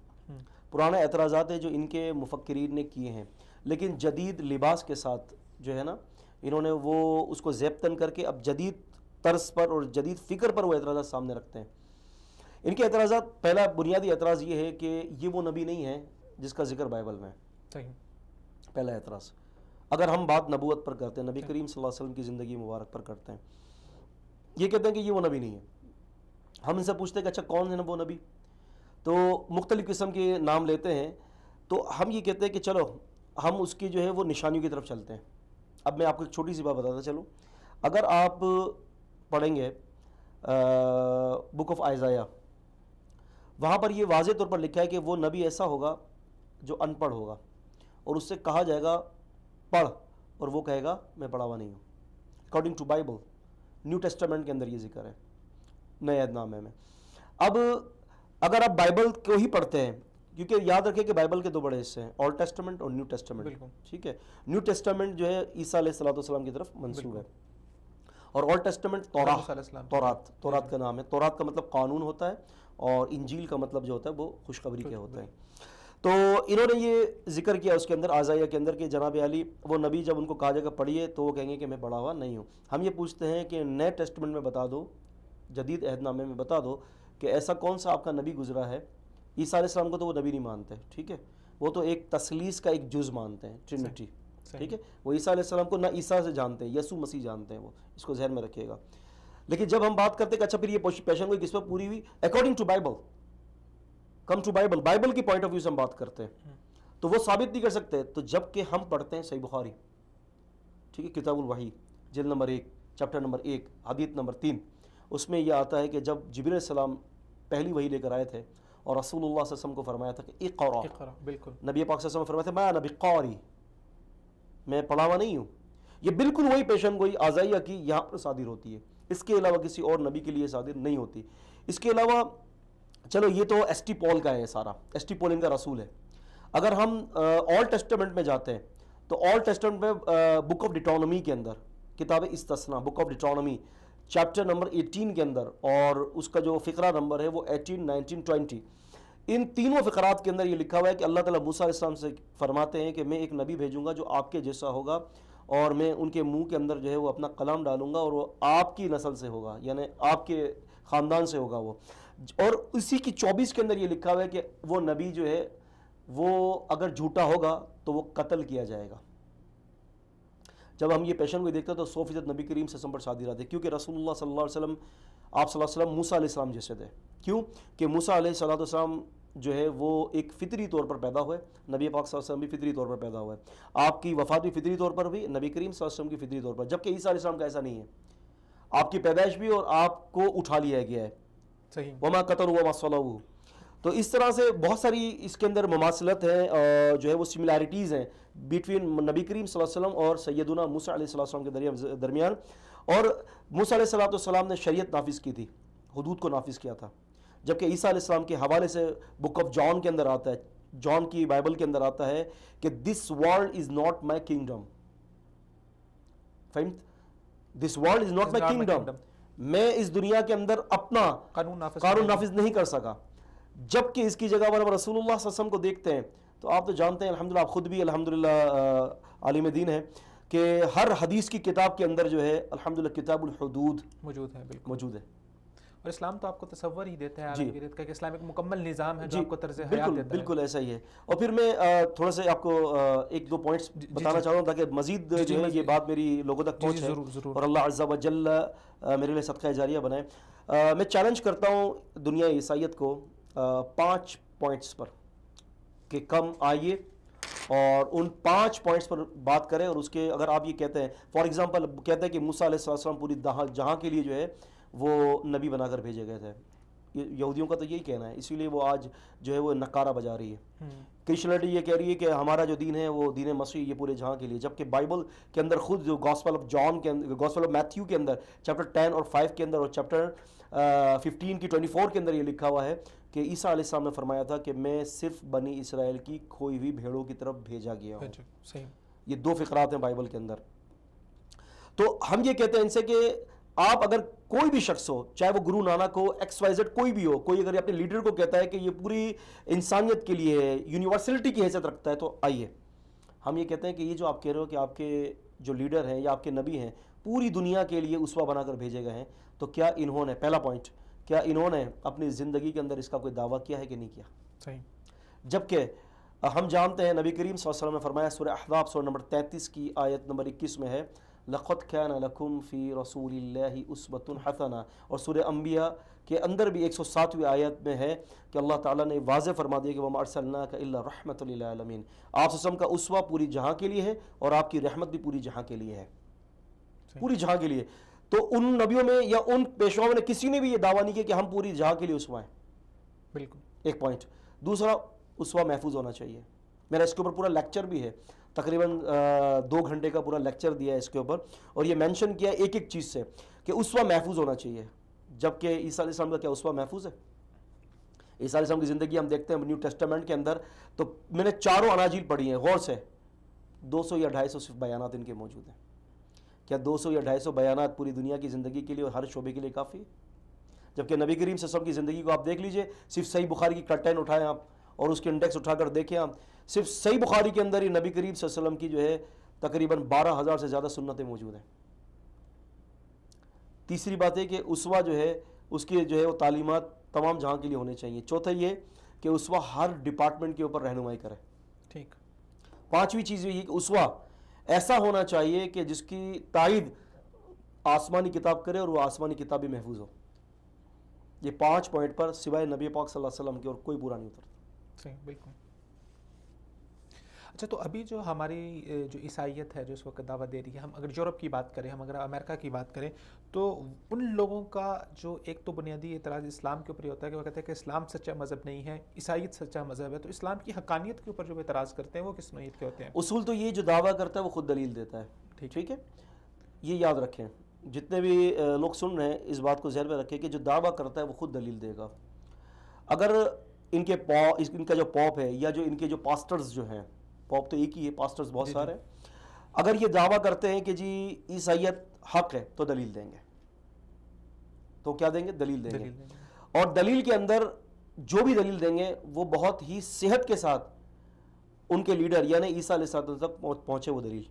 پرانے اعتراضات ہیں جو ان کے مفکرین نے کیے ہیں, لیکن جدید لباس کے ساتھ جو ہے نا انہوں نے وہ اس کو زیبتن کر کے اب جدید طرز پر اور جدید فکر پر وہ اعتراضات سامنے رکھتے ہیں. ان کے اعتراضات, پہلا بنیادی اعتراض یہ ہے کہ یہ وہ نبی نہیں ہے جس کا ذکر بائبل میں ہے.
صحیح.
پہلا اعتراض. اگر ہم بات نبوت پر کرتے ہیں, نبی کریم صلی اللہ علیہ وسلم کی زندگی مبارک پر کرتے ہیں, یہ کہتے ہیں کہ یہ وہ نبی نہیں ہے. ہم ان سے پوچھتے ہیں کہ اچھا کون ہے وہ نبی, تو مختلف قسم کے نام لیتے ہیں. تو ہم یہ کہتے ہیں کہ چلو ہم اس کی جو ہے وہ نشانیوں کی طرف چلتے ہیں. اب میں آپ کو ایک چھوٹی سی بات بتاتا چلوں. اگر آپ پڑھیں گے بک آف آئزایا, وہاں پر یہ واضح طور پر لکھا ہے کہ وہ نبی ایسا ہوگا جو ان پڑھ ہوگا, اور اس سے کہا جائے گا پڑھ, اور وہ کہے گا میں پڑھا ہوا نہیں ہوں. According to Bible, New Testament کے اندر یہ ذکر ہے, نئے عہد نامے میں. اب اگر آپ بائبل کو ہی پڑھتے ہیں, کیونکہ یاد رکھیں کہ بائبل کے دو بڑے حصے ہیں, اولڈ ٹیسٹامنٹ اور نیو ٹیسٹامنٹ. ٹھیک ہے, نیو ٹیسٹامنٹ جو ہے عیسیٰ علیہ السلام کی طرف منسوب ہے, اور اولڈ ٹیسٹامنٹ تورات کا نام ہے. تورات کا مطلب قانون ہوتا ہے, اور انجیل کا مطلب جو ہوتا ہے وہ خوشخبری کے ہوتا ہے. تو انہوں نے یہ ذکر کیا اس کے اندر آزائیہ کے اندر کہ جناب علی وہ نبی جب ان کو کہا جائے گا پڑھیے تو وہ کہیں گے کہ میں پڑھا ہوا نہیں ہوں. ہم یہ پوچھتے ہیں کہ نئے ٹیسٹمنٹ میں بتا دو, جدید عہد نامے میں بتا دو کہ ایسا کون سا آپ کا نبی گزرا ہے. عیسیٰ علیہ السلام کو تو وہ نبی نہیں مانتے, ٹھیک ہے, وہ تو ایک تثلیث کا ایک جز مانتے ہیں, ٹرینٹی. ٹھیک ہے, وہ عیسیٰ علیہ السلام کو نہ عیسیٰ سے جانتے ہیں, یسوع مسیح جانتے ہیں, وہ اس کو ذہن میں رکھیے گا. لیکن جب ہم بات کرتے ہیں کہ اچھا پھر یہ پیشن گوئی کس پر پوری ہوئی, according to Bible, come to Bible, Bible کی پوائنٹ آف ویو سے ہم بات کرتے ہیں, تو وہ ثابت نہیں کر سکتے. تو جب کہ ہم پڑھتے ہیں صحیح بخاری, ٹھیک ہے, کتاب الوحی جلد نمبر 1 چیپٹر نمبر 1 حدیث نمبر 3, اس میں یہ آتا ہے کہ جب جبرائیل علیہ السلام پہلی وحی لے کر آئے تھے, اور رسول اللہ صلی اللہ علیہ وسلم کو فرمایا تھا کہ اقرا.
بالکل.
نبی پاک صلی اللہ علیہ وسلم نے فرمایا تھا میں نبی قاری، میں پڑھا ہوا نہیں ہوں. یہ بالکل وہی پیشن گوئی آزائیہ کی یہاں پر صادر ہوتی ہے، اس کے علاوہ کسی اور نبی کے لیے صادر نہیں ہوتی. اس کے علاوہ چلو یہ تو ایس ٹی پول کا ہے، سارا ایس ٹی پول ان کا رسول ہے. اگر ہم اولڈ ٹیسٹمنٹ میں جاتے ہیں تو اولڈ ٹیسٹمنٹ میں بک آف ڈیٹرونومی کے اندر، کتاب استثنا، بک آف ڈیٹرونومی چیپٹر نمبر 18 کے اندر، اور اس کا جو فقرہ نمبر ہے وہ 18، 19، 20، ان تینوں فقرات کے اندر یہ لکھا ہوا ہے کہ اللہ تعالیٰ موسیٰ علیہ السلام سے فرماتے ہیں کہ میں ایک نبی بھیجوں گا جو آپ کے جیسا ہوگا، اور میں ان کے منہ کے اندر جو ہے وہ اپنا قلم ڈالوں گا، اور وہ آپ کی نسل سے ہوگا، یعنی آپ کے خاندان سے ہوگا وہ. اور اسی کی 24 کے اندر یہ لکھا ہوا ہے کہ وہ نبی جو ہے وہ اگر جھوٹا ہوگا تو وہ قتل کیا جائے گا. جب ہم یہ پیشن کو دیکھتے ہیں تو 100% نبی کریم صلی اللہ علیہ وسلم پر صادر آتے ہیں، کیونکہ رسول اللہ صلی اللہ علیہ وسلم، آپ صلی اللہ علیہ وسلم موسیٰ علیہ السلام جیسے تھے. کیوں کہ موسیٰ علیہ السلام جو ہے وہ ایک فطری طور پر پیدا ہوئے، نبی پاک صلی اللہ علیہ وسلم بھی فطری طور پر پیدا ہوئے، آپ کی وفات بھی فطری طور پر ہوئی، نبی کریم صلی اللہ علیہ وسلم کی فطری طور پر. جبکہ عیسیٰ علیہ السلام کا ایسا نہیں ہے، آپ کی پیدائش بھی اور آپ کو اٹھا لیا گیا ہے.
صحیح.
وما قتلوا وما صلبوا. تو اس طرح سے بہت ساری اس کے اندر مماثلت ہے، جو ہے وہ سملیرٹیز ہیں بٹوین نبی کریم صلی اللہ علیہ وسلم اور سیدنا موسیٰ علیہ السلام کے درمیان. اور موسیٰ علیہ السلام نے شریعت نافذ کی تھی، حدود کو نافذ کیا تھا، جبکہ عیسیٰ علیہ السلام کے حوالے سے بک آف جان کے اندر آتا ہے، جان کی بائبل کے اندر آتا ہے کہ this world is not my kingdom. فہمت؟ This world is not my kingdom. میں اس دنیا کے اندر اپنا قانون نافذ نہیں کر سکا. جبکہ اس کی جگہ پر رسول اللہ صلی اللہ علیہ وسلم کو دیکھتے ہیں تو آپ تو جانتے ہیں الحمدللہ، آپ خود بھی الحمدللہ عالم دین ہیں، کہ ہر حدیث کی کتاب کے اندر جو ہے الحمدللہ کتاب الحدود
موجود ہے. بالکل
موجود ہے.
اور اسلام تو آپ کو تصور ہی دیتا ہے
جی
عالمگیریت کا کہ اسلام ایک مکمل نظام ہے جو
جی
آپ کو طرز حیات
بالکل
دیتا ہے.
بالکل ایسا ہی ہے. اور پھر میں تھوڑا سا آپ کو ایک دو پوائنٹس بتانا چاہ رہا ہوں تاکہ مزید جو ہے یہ بات میری لوگوں تک پہنچے اور اللہ عز و جل میرے لیے صدقہ جاریہ بنائے. میں چیلنج کرتا ہوں دنیا عیسائیت کو 5 پوائنٹس پر کہ کم آئیے اور ان 5 پوائنٹس پر بات کریں. اور اس کے اگر آپ یہ کہتے ہیں، فار ایگزامپل کہتے ہیں کہ موسیٰ علیہ السلام پوری جہاں کے لیے جو ہے وہ نبی بنا کر بھیجے گئے تھے، یہودیوں کا تو یہی کہنا ہے، اسی لیے وہ آج جو ہے وہ نکارہ بجا رہی ہے. کرسچینٹی یہ کہہ رہی ہے کہ ہمارا جو دین ہے وہ دین مسیح یہ پورے جہاں کے لیے، جبکہ بائبل کے اندر خود جو گاسپل آف جان کے اندر، گاسپل آف میتھیو کے اندر چیپٹر 10 اور 5 کے اندر اور چیپٹر 15 کی 24 کے اندر یہ لکھا ہوا ہے کہ عیسیٰ علیہ السلام نے فرمایا تھا کہ میں صرف بنی اسرائیل کی کھوئی ہوئی بھیڑوں کی طرف بھیجا گیا ہوں. یہ 2 فقرات ہیں بائبل کے اندر. تو ہم یہ کہتے ہیں ان سے کہ آپ اگر کوئی بھی شخص ہو، چاہے وہ گرو نانک ہو، ایکس وائی زیڈ کوئی بھی ہو، کوئی اگر اپنے لیڈر کو کہتا ہے کہ یہ پوری انسانیت کے لیے ہے، یونیورسلٹی کی حیثیت رکھتا ہے، تو آئیے ہم یہ کہتے ہیں کہ یہ جو آپ کہہ رہے ہو کہ آپ کے جو لیڈر ہیں یا آپ کے نبی ہیں پوری دنیا کے لیے اسوہ بنا کر بھیجے گئے ہیں، تو کیا انہوں نے، پہلا پوائنٹ، کیا انہوں نے اپنی زندگی کے اندر اس کا کوئی دعویٰ کیا ہے کہ نہیں کیا؟
صحیح.
جبکہ ہم جانتے ہیں نبی کریم صلی اللہ علیہ وسلم نے فرمایا سورہ احزاب سورہ نمبر 33 کی آیت نمبر 21 میں ہے لَقَدْ كَانَ لَكُمْ فِي رَسُولِ اللَّهِ أُسْوَةٌ حَسَنَةٌ. اور سورہ انبیاء کے اندر بھی 107ویں آیت میں ہے کہ اللہ تعالیٰ نے واضح فرما دیا کہ وَمَا أَرْسَلْنَاكَ إِلَّا رَحْمَةً لِلْعَالَمِينَ. آپ صلی اللہ علیہ وسلم کا اسوہ پوری جہاں کے لیے ہے اور آپ کی رحمت بھی پوری جہاں کے لیے ہے، پوری جہاں کے لیے. تو ان نبیوں میں یا ان پیشواؤں میں کسی نے بھی یہ دعویٰ نہیں کیا کہ ہم پوری جہاں کے لیے اسوہ ہیں.
بالکل.
ایک پوائنٹ. دوسرا، اسوہ محفوظ ہونا چاہیے. میرا اس کے اوپر پورا لیکچر بھی ہے، تقریباً 2 گھنٹے کا پورا لیکچر دیا ہے اس کے اوپر، اور یہ مینشن کیا ہے ایک ایک چیز سے کہ اسوہ محفوظ ہونا چاہیے. جبکہ عیسیٰ علیہ السلام کا کیا اسوہ محفوظ ہے؟ عیسیٰ علیہ السلام کی زندگی ہم دیکھتے ہیں نیو ٹیسٹمنٹ کے اندر، تو میں نے 4 اناجیل پڑھی ہیں غور سے، 200 یا 250 صرف بیانات ان کے موجود ہیں. کیا 200 یا 250 بیانات پوری دنیا کی زندگی کے لیے اور ہر شعبے کے لیے کافی ہے؟ جبکہ نبی کریم صلی اللہ علیہ وسلم کی زندگی کو آپ دیکھ لیجئے، صرف صحیح بخاری کی کٹین اٹھائیں آپ اور اس کے انڈیکس اٹھا کر دیکھیں آپ، صرف صحیح بخاری کے اندر ہی نبی کریم صلی اللہ علیہ وسلم کی جو ہے تقریباً 12,000 سے زیادہ سنتیں موجود ہیں. تیسری بات ہے کہ اسوہ جو ہے اس کی جو ہے وہ تعلیمات تمام جہاں کے لیے ہونے چاہیے. چوتھا یہ کہ اسوہ ہر ڈپارٹمنٹ کے اوپر رہنمائی کرے.
ٹھیک.
5ویں چیز یہ کہ اسوہ ایسا ہونا چاہیے کہ جس کی تائید آسمانی کتاب کرے اور وہ آسمانی کتاب بھی محفوظ ہو. یہ 5 پوائنٹ پر سوائے نبی پاک صلی اللہ علیہ وسلم کے اور کوئی پورا نہیں اترتا.
صحیح. بالکل. اچھا، تو ابھی جو ہماری جو عیسائیت ہے جو اس وقت دعوت دے رہی ہے، ہم اگر یورپ کی بات کریں، ہم اگر امریکہ کی بات کریں، تو ان لوگوں کا جو ایک تو بنیادی اعتراض اسلام کے اوپر یہ ہوتا ہے کہ وہ کہتے ہیں کہ اسلام سچا مذہب نہیں ہے، عیسائیت سچا مذہب ہے. تو اسلام کی حقانیت کے اوپر جو وہ اعتراض کرتے ہیں وہ کس نوعیت کے ہوتے ہیں؟
اصول تو یہ جو دعویٰ کرتا ہے وہ خود دلیل دیتا ہے. ٹھیک ہے، یہ یاد رکھیں، جتنے بھی لوگ سن رہے ہیں اس بات کو ذہن میں رکھیں کہ جو دعویٰ کرتا ہے وہ خود دلیل دے گا. اگر ان کا جو پوپ ہے یا جو ان کے جو پاسٹرز جو ہیں، پوپ تو ایک ہی ہے، پاسٹرز بہت سارے ہیں، اگر یہ دعویٰ کرتے ہیں کہ جی عیسائیت حق ہے تو دلیل دیں گے. تو کیا دیں گے؟ دلیل دیں گے. اور دلیل کے اندر جو بھی دلیل دیں گے وہ بہت ہی صحت کے ساتھ ان کے لیڈر یعنی عیسیٰ علیہ السلام تک پہنچے وہ دلیل.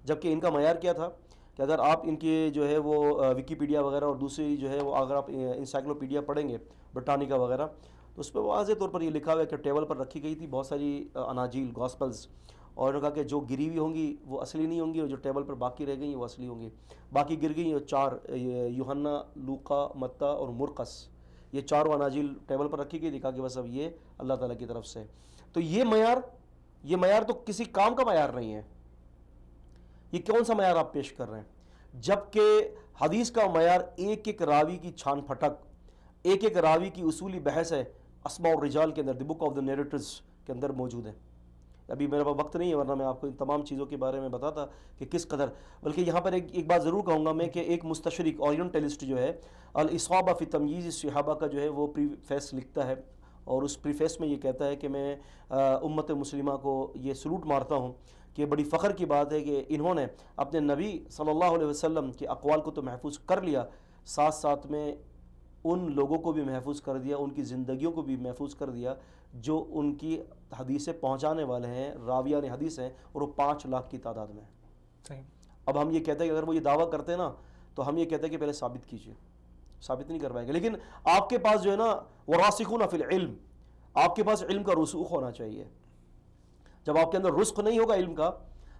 جبکہ ان کا معیار کیا تھا کہ اگر آپ ان کی جو ہے وہ ویکیپیڈیا وغیرہ اور دوسری جو ہے وہ اگر آپ انسائکلوپیڈیا پڑھیں گے، برٹانیکا وغیرہ، تو اس پہ واضح طور پر یہ لکھا ہوا ہے کہ ٹیبل پر رکھی گئی تھی بہت ساری اناجیل، گاسپلز، اور انہوں نے کہا کہ جو گری ہوئی ہوں گی وہ اصلی نہیں ہوں گی، اور جو ٹیبل پر باقی رہ گئی وہ اصلی ہوں گی. باقی گر گئی وہ 4، یوحنا، لوقا، متی اور مرقس، یہ چاروں اناجیل ٹیبل پر رکھی گئی. دکھا کہ بس اب یہ اللہ تعالیٰ کی طرف سے. تو یہ معیار تو کسی کام کا معیار نہیں ہے. یہ کون سا معیار آپ پیش کر رہے ہیں؟ جبکہ حدیث کا معیار ایک ایک راوی کی چھان پھٹک، ایک ایک راوی کی اصولی بحث ہے اسماء الرجال کے اندر، دی بک آف دا نیریٹرز کے اندر موجود ہے. ابھی میرے پاس وقت نہیں ہے ورنہ میں آپ کو ان تمام چیزوں کے بارے میں بتاتا کہ کس قدر. بلکہ یہاں پر ایک بات ضرور کہوں گا میں کہ ایک مستشرق اورینٹلسٹ جو ہے الاصابہ فی تمییز الصحابہ کا جو ہے وہ پریفیس لکھتا ہے، اور اس پریفیس میں یہ کہتا ہے کہ میں امت مسلمہ کو یہ سلوٹ مارتا ہوں کہ بڑی فخر کی بات ہے کہ انہوں نے اپنے نبی صلی اللہ علیہ وسلم کے اقوال کو تو محفوظ کر لیا، ساتھ ساتھ میں ان لوگوں کو بھی محفوظ کر دیا، ان کی زندگیوں کو بھی محفوظ کر دیا جو ان کی حدیثیں پہنچانے والے ہیں، راویان حدیث ہیں، اور وہ 5 لاکھ کی تعداد میں.
صحیح.
اب ہم یہ کہتے ہیں کہ اگر وہ یہ دعویٰ کرتے ہیں نا تو ہم یہ کہتے ہیں کہ پہلے ثابت کیجئے. ثابت نہیں کر پائیں گے. لیکن آپ کے پاس جو ہے نا وراسخون فی العلم، آپ کے پاس علم کا رسوخ ہونا چاہیے. جب آپ کے اندر رسخ نہیں ہوگا علم کا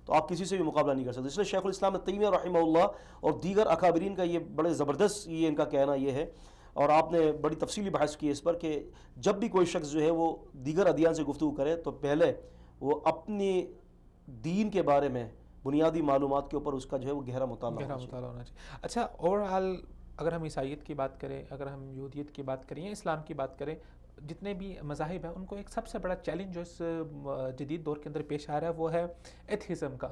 تو آپ کسی سے بھی مقابلہ نہیں کر سکتے. اس لیے شیخ الاسلام ابن تیمیہ رحمہ اللہ اور دیگر اکابرین کا یہ بڑے زبردست یہ ان کا کہنا یہ ہے، اور آپ نے بڑی تفصیلی بحث کی اس پر، کہ جب بھی کوئی شخص جو ہے وہ دیگر ادیان سے گفتگو کرے تو پہلے وہ اپنی دین کے بارے میں بنیادی معلومات کے اوپر اس کا جو ہے وہ گہرا مطالعہ ہونا چاہیے.
اچھا، اوورآل اگر ہم عیسائیت کی بات کریں، اگر ہم یہودیت کی بات کریں یا اسلام کی بات کریں، جتنے بھی مذاہب ہیں ان کو ایک سب سے بڑا چیلنج جو اس جدید دور کے اندر پیش آ رہا ہے وہ ہے ایتھیزم کا.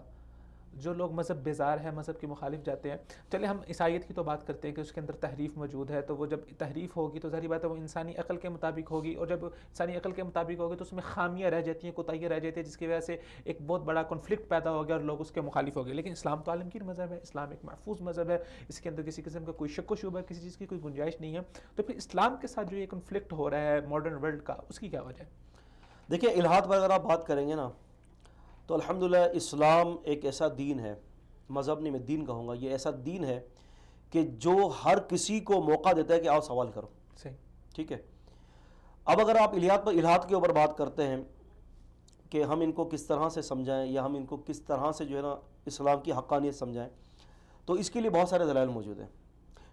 جو لوگ مذہب بیزار ہیں، مذہب کے مخالف جاتے ہیں. چلے ہم عیسائیت کی تو بات کرتے ہیں کہ اس کے اندر تحریف موجود ہے، تو وہ جب تحریف ہوگی تو ظاہری بات ہے وہ انسانی عقل کے مطابق ہوگی، اور جب انسانی عقل کے مطابق ہوگی تو اس میں خامیاں رہ جاتی ہیں، کوتاہیاں رہ جاتی ہیں، جس کی وجہ سے ایک بہت بڑا کنفلکٹ پیدا ہو گیا اور لوگ اس کے مخالف ہو گئے. لیکن اسلام تو عالمگیر مذہب ہے، اسلام ایک محفوظ مذہب ہے، اس کے اندر کسی قسم کا کوئی شک و شبہ، کسی چیز کی کوئی گنجائش نہیں ہے. تو پھر اسلام کے ساتھ جو یہ کنفلکٹ ہو رہا ہے ماڈرن ورلڈ کا، اس کی کیا وجہ ہے؟
دیکھیں، الحاد پر اگر آپ بات کریں گے نا تو الحمدللہ اسلام ایک ایسا دین ہے، مذہب نہیں میں دین کہوں گا، یہ ایسا دین ہے کہ جو ہر کسی کو موقع دیتا ہے کہ آؤ سوال کرو.
صحیح.
ٹھیک ہے. اب اگر آپ الحاد کے اوپر بات کرتے ہیں کہ ہم ان کو کس طرح سے سمجھائیں یا ہم ان کو کس طرح سے جو ہے نا اسلام کی حقانیت سمجھائیں، تو اس کے لیے بہت سارے دلائل موجود ہیں.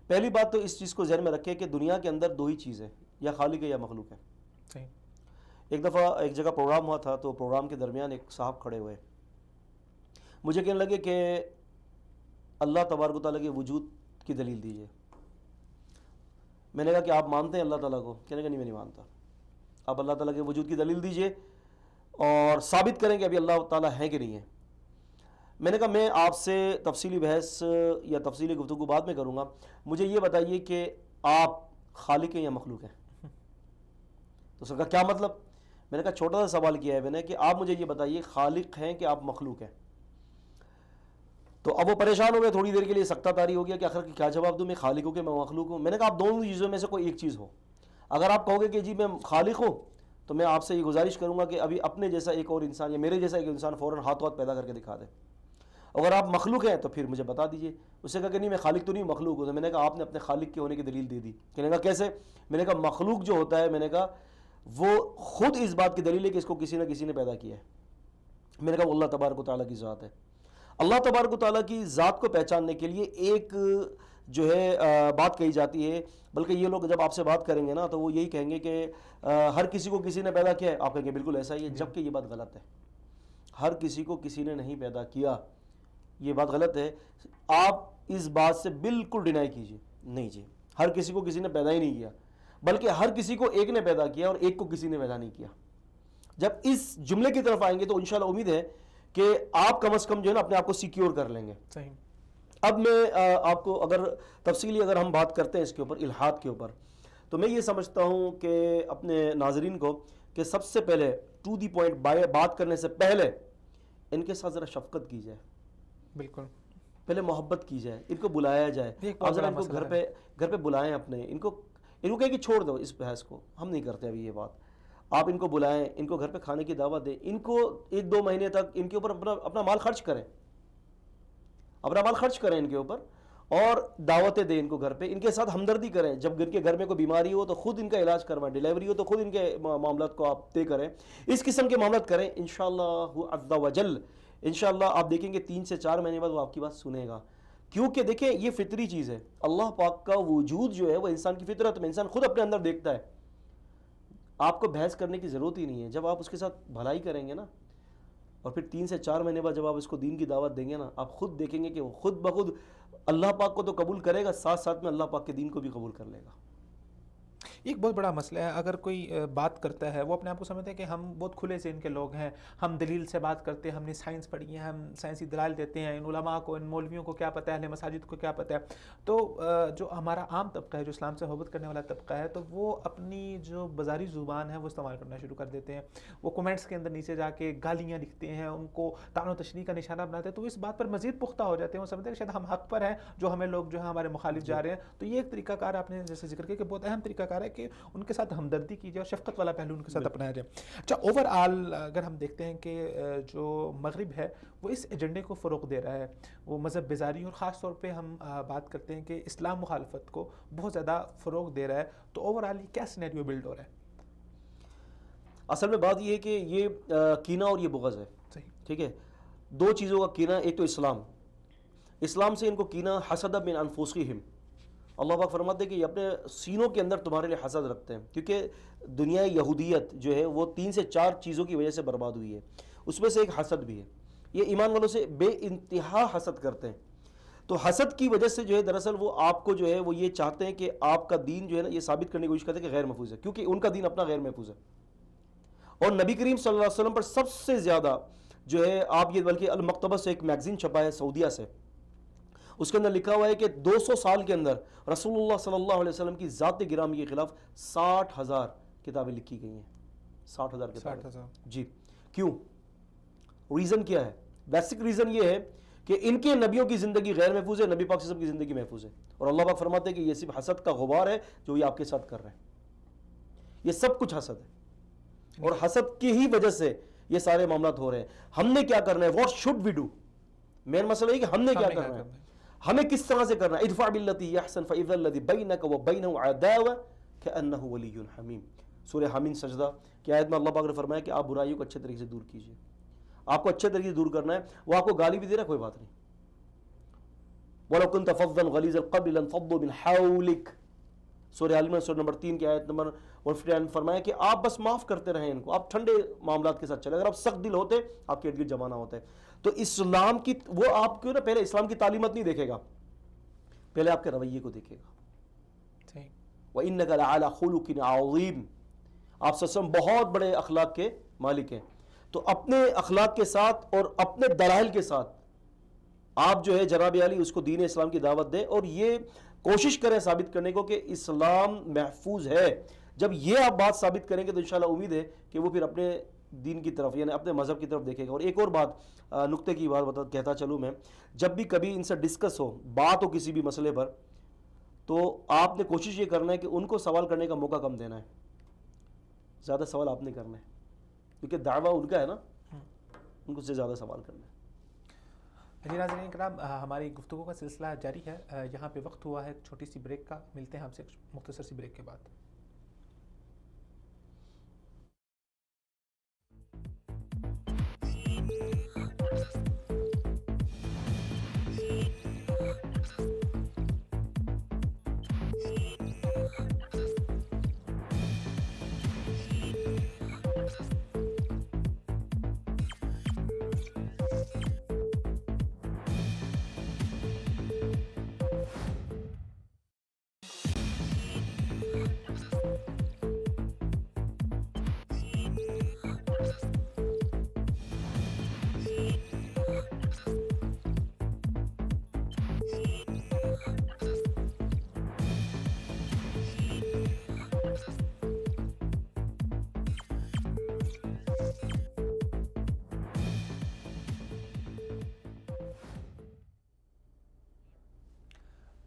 پہلی بات تو اس چیز کو ذہن میں رکھیں کہ دنیا کے اندر 2 ہی چیزیں، یا خالق ہے یا مخلوق ہے.
صحیح.
ایک دفعہ ایک جگہ پروگرام ہوا تھا، تو پروگرام کے درمیان ایک صاحب کھڑے ہوئے، مجھے کہنے لگے کہ اللہ تبارک و تعالیٰ کے وجود کی دلیل دیجیے. میں نے کہا کہ آپ مانتے ہیں اللہ تعالیٰ کو؟ کہنے لگا نہیں میں نہیں مانتا. آپ اللہ تعالیٰ کے وجود کی دلیل دیجیے اور ثابت کریں کہ ابھی اللہ تعالیٰ ہے کہ نہیں ہے. میں نے کہا میں آپ سے تفصیلی بحث یا تفصیلی گفتگو بعد میں کروں گا، مجھے یہ بتائیے کہ آپ خالق ہیں یا مخلوق ہیں؟ تو سر کہا کیا مطلب؟ میں نے کہا چھوٹا سا سوال کیا ہے میں نے کہ آپ مجھے یہ بتائیے خالق ہیں کہ آپ مخلوق ہیں؟ تو اب وہ پریشان ہو گئے، تھوڑی دیر کے لیے سکتہ طاری ہو گیا کہ آخر کیا جواب دوں، میں خالق ہوں کہ میں مخلوق ہوں. میں نے کہا آپ دونوں چیزوں میں سے کوئی ایک چیز ہو. اگر آپ کہو گے کہ جی میں خالق ہوں تو میں آپ سے یہ گزارش کروں گا کہ ابھی اپنے جیسا ایک اور انسان یا میرے جیسا ایک انسان فوراً ہاتھ پیدا کر کے دکھا دے. اگر آپ مخلوق ہیں تو پھر مجھے بتا دیجیے. اس نے کہا کہ نہیں میں خالق تو نہیں مخلوق ہوں. تو میں نے کہا آپ نے اپنے خالق کے ہونے کی دلیل دے دی. کہنے کہا کیسے؟ میں نے کہا مخلوق جو ہوتا ہے، میں نے کہا وہ خود اس بات کی دلیل ہے کہ اس کو کسی نہ کسی نے پیدا کیا ہے. میں نے کہا وہ اللہ تبارک و تعالیٰ کی ذات ہے. اللہ تبارک و تعالیٰ کی ذات کو پہچاننے کے لیے ایک جو ہے بات کہی جاتی ہے، بلکہ یہ لوگ جب آپ سے بات کریں گے نا تو وہ یہی کہیں گے کہ ہر کسی کو کسی نے پیدا کیا ہے. آپ کہیں گے بالکل ایسا ہی ہے، جبکہ یہ بات غلط ہے. ہر کسی کو کسی نے نہیں پیدا کیا، یہ بات غلط ہے. آپ اس بات سے بالکل ڈینائی کیجیے. نہیں جی، ہر کسی کو کسی نے پیدا ہی نہیں کیا، بلکہ ہر کسی کو ایک نے پیدا کیا اور ایک کو کسی نے پیدا نہیں کیا. جب اس جملے کی طرف آئیں گے تو انشاءاللہ امید ہے کہ آپ کم از کم جو ہے نا اپنے آپ کو سیکیور کر لیں گے.
صحیح.
اب میں آپ کو اگر تفصیلی اگر ہم بات کرتے ہیں اس کے اوپر، الحاد کے اوپر، تو میں یہ سمجھتا ہوں کہ اپنے ناظرین کو کہ سب سے پہلے ٹو دی پوائنٹ بات کرنے سے پہلے ان کے ساتھ ذرا شفقت کی جائے.
بالکل.
پہلے محبت کی جائے، ان کو بلایا جائے. آپ ذرا ان کو گھر پہ بلائیں اپنے، ان کو کہیں کہ چھوڑ دو اس بحث کو، ہم نہیں کرتے ابھی یہ بات. آپ ان کو بلائیں، ان کو گھر پہ کھانے کی دعوت دیں، ان کو 1-2 مہینے تک ان کے اوپر اپنا مال خرچ کریں، ان کے اوپر، اور دعوتیں دیں ان کو گھر پہ. ان کے ساتھ ہمدردی کریں. جب ان کے گھر میں کوئی بیماری ہو تو خود ان کا علاج کروائیں، ڈیلیوری ہو تو خود ان کے معاملات کو آپ طے کریں. اس قسم کے معاملات کریں. انشاءاللہ عز و جل انشاءاللہ آپ دیکھیں گے 3 سے 4 مہینے بعد وہ آپ کی بات سنے گا. کیونکہ دیکھیں یہ فطری چیز ہے. اللہ پاک کا وجود جو ہے وہ انسان کی فطرت میں، انسان خود اپنے اندر دیکھتا ہے. آپ کو بحث کرنے کی ضرورت ہی نہیں ہے. جب آپ اس کے ساتھ بھلائی کریں گے نا، اور پھر 3 سے 4 مہینے بعد جب آپ اس کو دین کی دعوت دیں گے نا، آپ خود دیکھیں گے کہ وہ خود بخود اللہ پاک کو تو قبول کرے گا، ساتھ ساتھ میں اللہ پاک کے دین کو بھی قبول کر لے گا.
ایک بہت بڑا مسئلہ ہے. اگر کوئی بات کرتا ہے، وہ اپنے آپ کو سمجھتے ہیں کہ ہم بہت کھلے ذہن کے لوگ ہیں، ہم دلیل سے بات کرتے ہیں، ہم نے سائنس پڑھی ہے، ہم سائنسی دلائل دیتے ہیں. ان علماء کو، ان مولویوں کو کیا پتہ ہے، اہل مساجد کو کیا پتہ ہے. تو جو ہمارا عام طبقہ ہے، جو اسلام سے محبت کرنے والا طبقہ ہے، تو وہ اپنی جو بازاری زبان ہے وہ استعمال کرنا شروع کر دیتے ہیں. وہ کومنٹس کے اندر نیچے جا کے گالیاں لکھتے ہیں، ان کو طعن و تشنیع کا نشانہ بناتے ہیں. تو وہ اس بات پر مزید پختہ ہو جاتے ہیں. وہ سمجھتے ہیں کہ شاید ہم حق پر ہیں، جو ہمیں لوگ جو ہے ہمارے مخالف جا رہے ہیں. تو یہ ایک طریقہ کار آپ نے جیسے ذکر کیا کہ بہت اہم طریقہ کار ہے کہ ان کے ساتھ ہمدردی کی جائے اور شفقت والا پہلو ان کے ساتھ اپنایا جائے. اچھا، اوور آل اگر ہم دیکھتے ہیں کہ جو مغرب ہے وہ اس ایجنڈے کو فروغ دے رہا ہے، وہ مذہب بیزاری، اور خاص طور پہ ہم بات کرتے ہیں کہ اسلام مخالفت کو بہت زیادہ فروغ دے رہا ہے. تو اوور آل یہ کیا سینیریو بلڈ ہو رہا ہے؟
اصل میں بات یہ ہے کہ یہ کینہ اور یہ بغض ہے.
صحیح.
ٹھیک ہے، 2 چیزوں کا کینہ. ایک تو اسلام سے ان کو کینہ، حسد من انفسہم. اللہ پاک فرماتے ہیں کہ یہ اپنے سینوں کے اندر تمہارے لیے حسد رکھتے ہیں، کیونکہ دنیا یہودیت جو ہے وہ 3 سے 4 چیزوں کی وجہ سے برباد ہوئی ہے. اس میں سے ایک حسد بھی ہے. یہ ایمان والوں سے بے انتہا حسد کرتے ہیں. تو حسد کی وجہ سے جو ہے دراصل وہ آپ کو جو ہے وہ یہ چاہتے ہیں کہ آپ کا دین جو ہے نا یہ ثابت کرنے کی کوشش کرتے ہیں کہ غیر محفوظ ہے، کیونکہ ان کا دین اپنا غیر محفوظ ہے. اور نبی کریم صلی اللہ علیہ وسلم پر سب سے زیادہ جو ہے آپ یہ، بلکہ المکتبہ سے ایک میگزین چھپا ہے سعودیہ سے، اس کے اندر لکھا ہوا ہے کہ 200 سال کے اندر رسول اللہ صلی اللہ علیہ وسلم کی ذات گرامی کے خلاف 60,000 کتابیں لکھی گئی ہیں. 60,000 کتابیں. جی. کیوں؟ ریزن کیا ہے؟ بیسک ریزن یہ ہے کہ ان کے نبیوں کی زندگی غیر محفوظ ہے، نبی پاک صلی اللہ علیہ وسلم کی زندگی محفوظ ہے. اور اللہ پاک فرماتے ہیں کہ یہ صرف حسد کا غبار ہے جو یہ آپ کے ساتھ کر رہے ہیں. یہ سب کچھ حسد ہے، اور حسد کی ہی وجہ سے یہ سارے معاملات ہو رہے ہیں. ہم نے کیا کرنا ہے؟ What should we do? Main مسئلہ یہ کہ ہم نے کیا کرنا ہے، ہمیں کس طرح سے کرنا ہے. ادفع باللتی احسن فاذا الذی بینک وبینہ عداوہ کأنہ ولی حمیم. سورہ حمیم سجدہ کی آیت میں اللہ پاک نے فرمایا کہ آپ برائیوں کو اچھے طریقے سے دور کیجیے. آپ کو اچھے طریقے سے دور کرنا ہے. وہ آپ کو گالی بھی دے رہا ہے، کوئی بات نہیں. وَلَوْ كُنْتَ فَظًّا غَلِيظَ الْقَلْبِ لَانفَضُّوا مِنْ حَوْلِكَ. سورہ عال عمران سورہ نمبر 3 کی آیت نمبر 159 فرمایا کہ آپ بس معاف کرتے رہیں ان کو، آپ ٹھنڈے معاملات کے ساتھ چلیں. اگر آپ سخت دل ہوتے آپ کے ارد گرد جمانا ہوتا ہے. تو اسلام کی وہ آپ کیوں نا پہلے اسلام کی تعلیمات نہیں دیکھے گا، پہلے آپ کے رویے کو دیکھے گا. وَإِنَّكَ لَعَلَى خُلُقٍ عَظِيمٍ. آپ صلی اللہ علیہ وسلم بہت بڑے اخلاق کے مالک ہیں. تو اپنے اخلاق کے ساتھ اور اپنے دلائل کے ساتھ آپ جو ہے جناب علی اس کو دین اسلام کی دعوت دیں، اور یہ کوشش کریں ثابت کرنے کو کہ اسلام محفوظ ہے. جب یہ آپ بات ثابت کریں گے تو انشاءاللہ امید ہے کہ وہ پھر اپنے دین کی طرف یعنی اپنے مذہب کی طرف دیکھے گا. اور ایک اور بات، نقطے کی بات کہتا چلوں میں، جب بھی کبھی ان سے ڈسکس ہو، بات ہو کسی بھی مسئلے پر، تو آپ نے کوشش یہ کرنا ہے کہ ان کو سوال کرنے کا موقع کم دینا ہے. زیادہ سوال آپ نے کرنا ہے، کیونکہ دعویٰ ان کا ہے نا، ان کو سے زیادہ سوال کرنا ہے.
جی ناظرین کرام، ہماری گفتگو کا سلسلہ جاری ہے. یہاں پہ وقت ہوا ہے ایک چھوٹی سی بریک کا. ملتے ہیں آپ سے مختصر سی بریک کے بعد.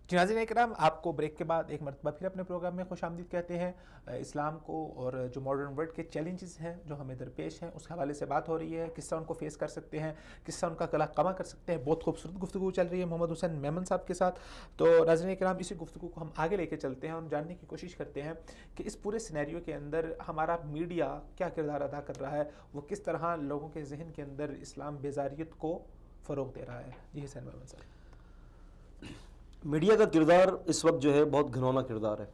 جی ناظرین کرام، آپ کو بریک کے بعد ایک مرتبہ پھر اپنے پروگرام میں خوش آمدید کہتے ہیں. اسلام کو اور جو ماڈرن ورلڈ کے چیلنجز ہیں جو ہمیں درپیش ہیں اس حوالے سے بات ہو رہی ہے. کس طرح ان کو فیس کر سکتے ہیں, کس طرح ان کا کلا کما کر سکتے ہیں. بہت خوبصورت گفتگو چل رہی ہے محمد حسین میمن صاحب کے ساتھ. تو ناظرین کرام, اسی گفتگو کو ہم آگے لے کے چلتے ہیں اور جاننے کی کوشش کرتے ہیں کہ اس پورے سینیریو کے اندر ہمارا میڈیا کیا کردار ادا کر رہا ہے, وہ کس طرح لوگوں کے ذہن کے اندر اسلام بیزاریت کو فروغ دے رہا ہے. جی حسین میمن صاحب.
میڈیا کا کردار اس وقت جو ہے بہت گھنونا کردار ہے,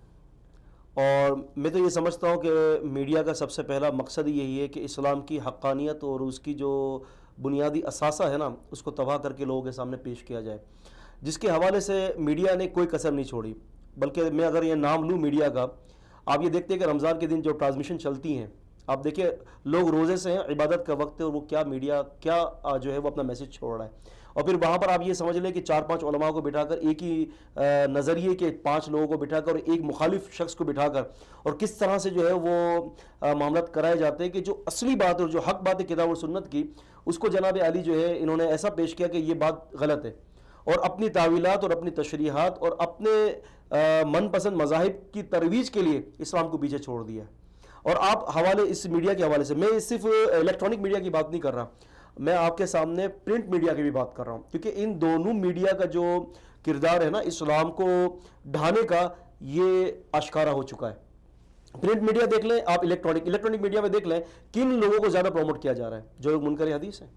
اور میں تو یہ سمجھتا ہوں کہ میڈیا کا سب سے پہلا مقصد یہی ہے کہ اسلام کی حقانیت اور اس کی جو بنیادی اثاثہ ہے نا اس کو تباہ کر کے لوگوں کے سامنے پیش کیا جائے, جس کے حوالے سے میڈیا نے کوئی کسر نہیں چھوڑی. بلکہ میں اگر یہ نام لوں میڈیا کا, آپ یہ دیکھتے ہیں کہ رمضان کے دن جو ٹرانسمیشن چلتی ہیں, آپ دیکھیں لوگ روزے سے ہیں, عبادت کا وقت ہے, اور وہ کیا میڈیا کیا جو ہے وہ اپنا میسج چھوڑ رہا ہے. اور پھر وہاں پر آپ یہ سمجھ لیں کہ 4-5 علماء کو بٹھا کر ایک ہی نظریے کے 5 لوگوں کو بٹھا کر اور ایک مخالف شخص کو بٹھا کر, اور کس طرح سے جو ہے وہ معاملات کرائے جاتے ہیں کہ جو اصلی بات ہے اور جو حق بات ہے کتاب و سنت کی, اس کو جناب علی جو ہے انہوں نے ایسا پیش کیا کہ یہ بات غلط ہے, اور اپنی تعویلات اور اپنی تشریحات اور اپنے من پسند مذاہب کی ترویج کے لیے اسلام کو پیچھے چھوڑ دیا. اور آپ حوالے اس میڈیا کے حوالے سے, میں صرف الیکٹرانک میڈیا کی بات نہیں کر رہا, میں آپ کے سامنے پرنٹ میڈیا کی بھی بات کر رہا ہوں, کیونکہ ان دونوں میڈیا کا جو کردار ہے نا اسلام کو ڈھانے کا, یہ آشکارا ہو چکا ہے. پرنٹ میڈیا دیکھ لیں آپ, الیکٹرانک میڈیا میں دیکھ لیں کن لوگوں کو زیادہ پروموٹ کیا جا رہا ہے, جو لوگ منکر حدیث ہیں.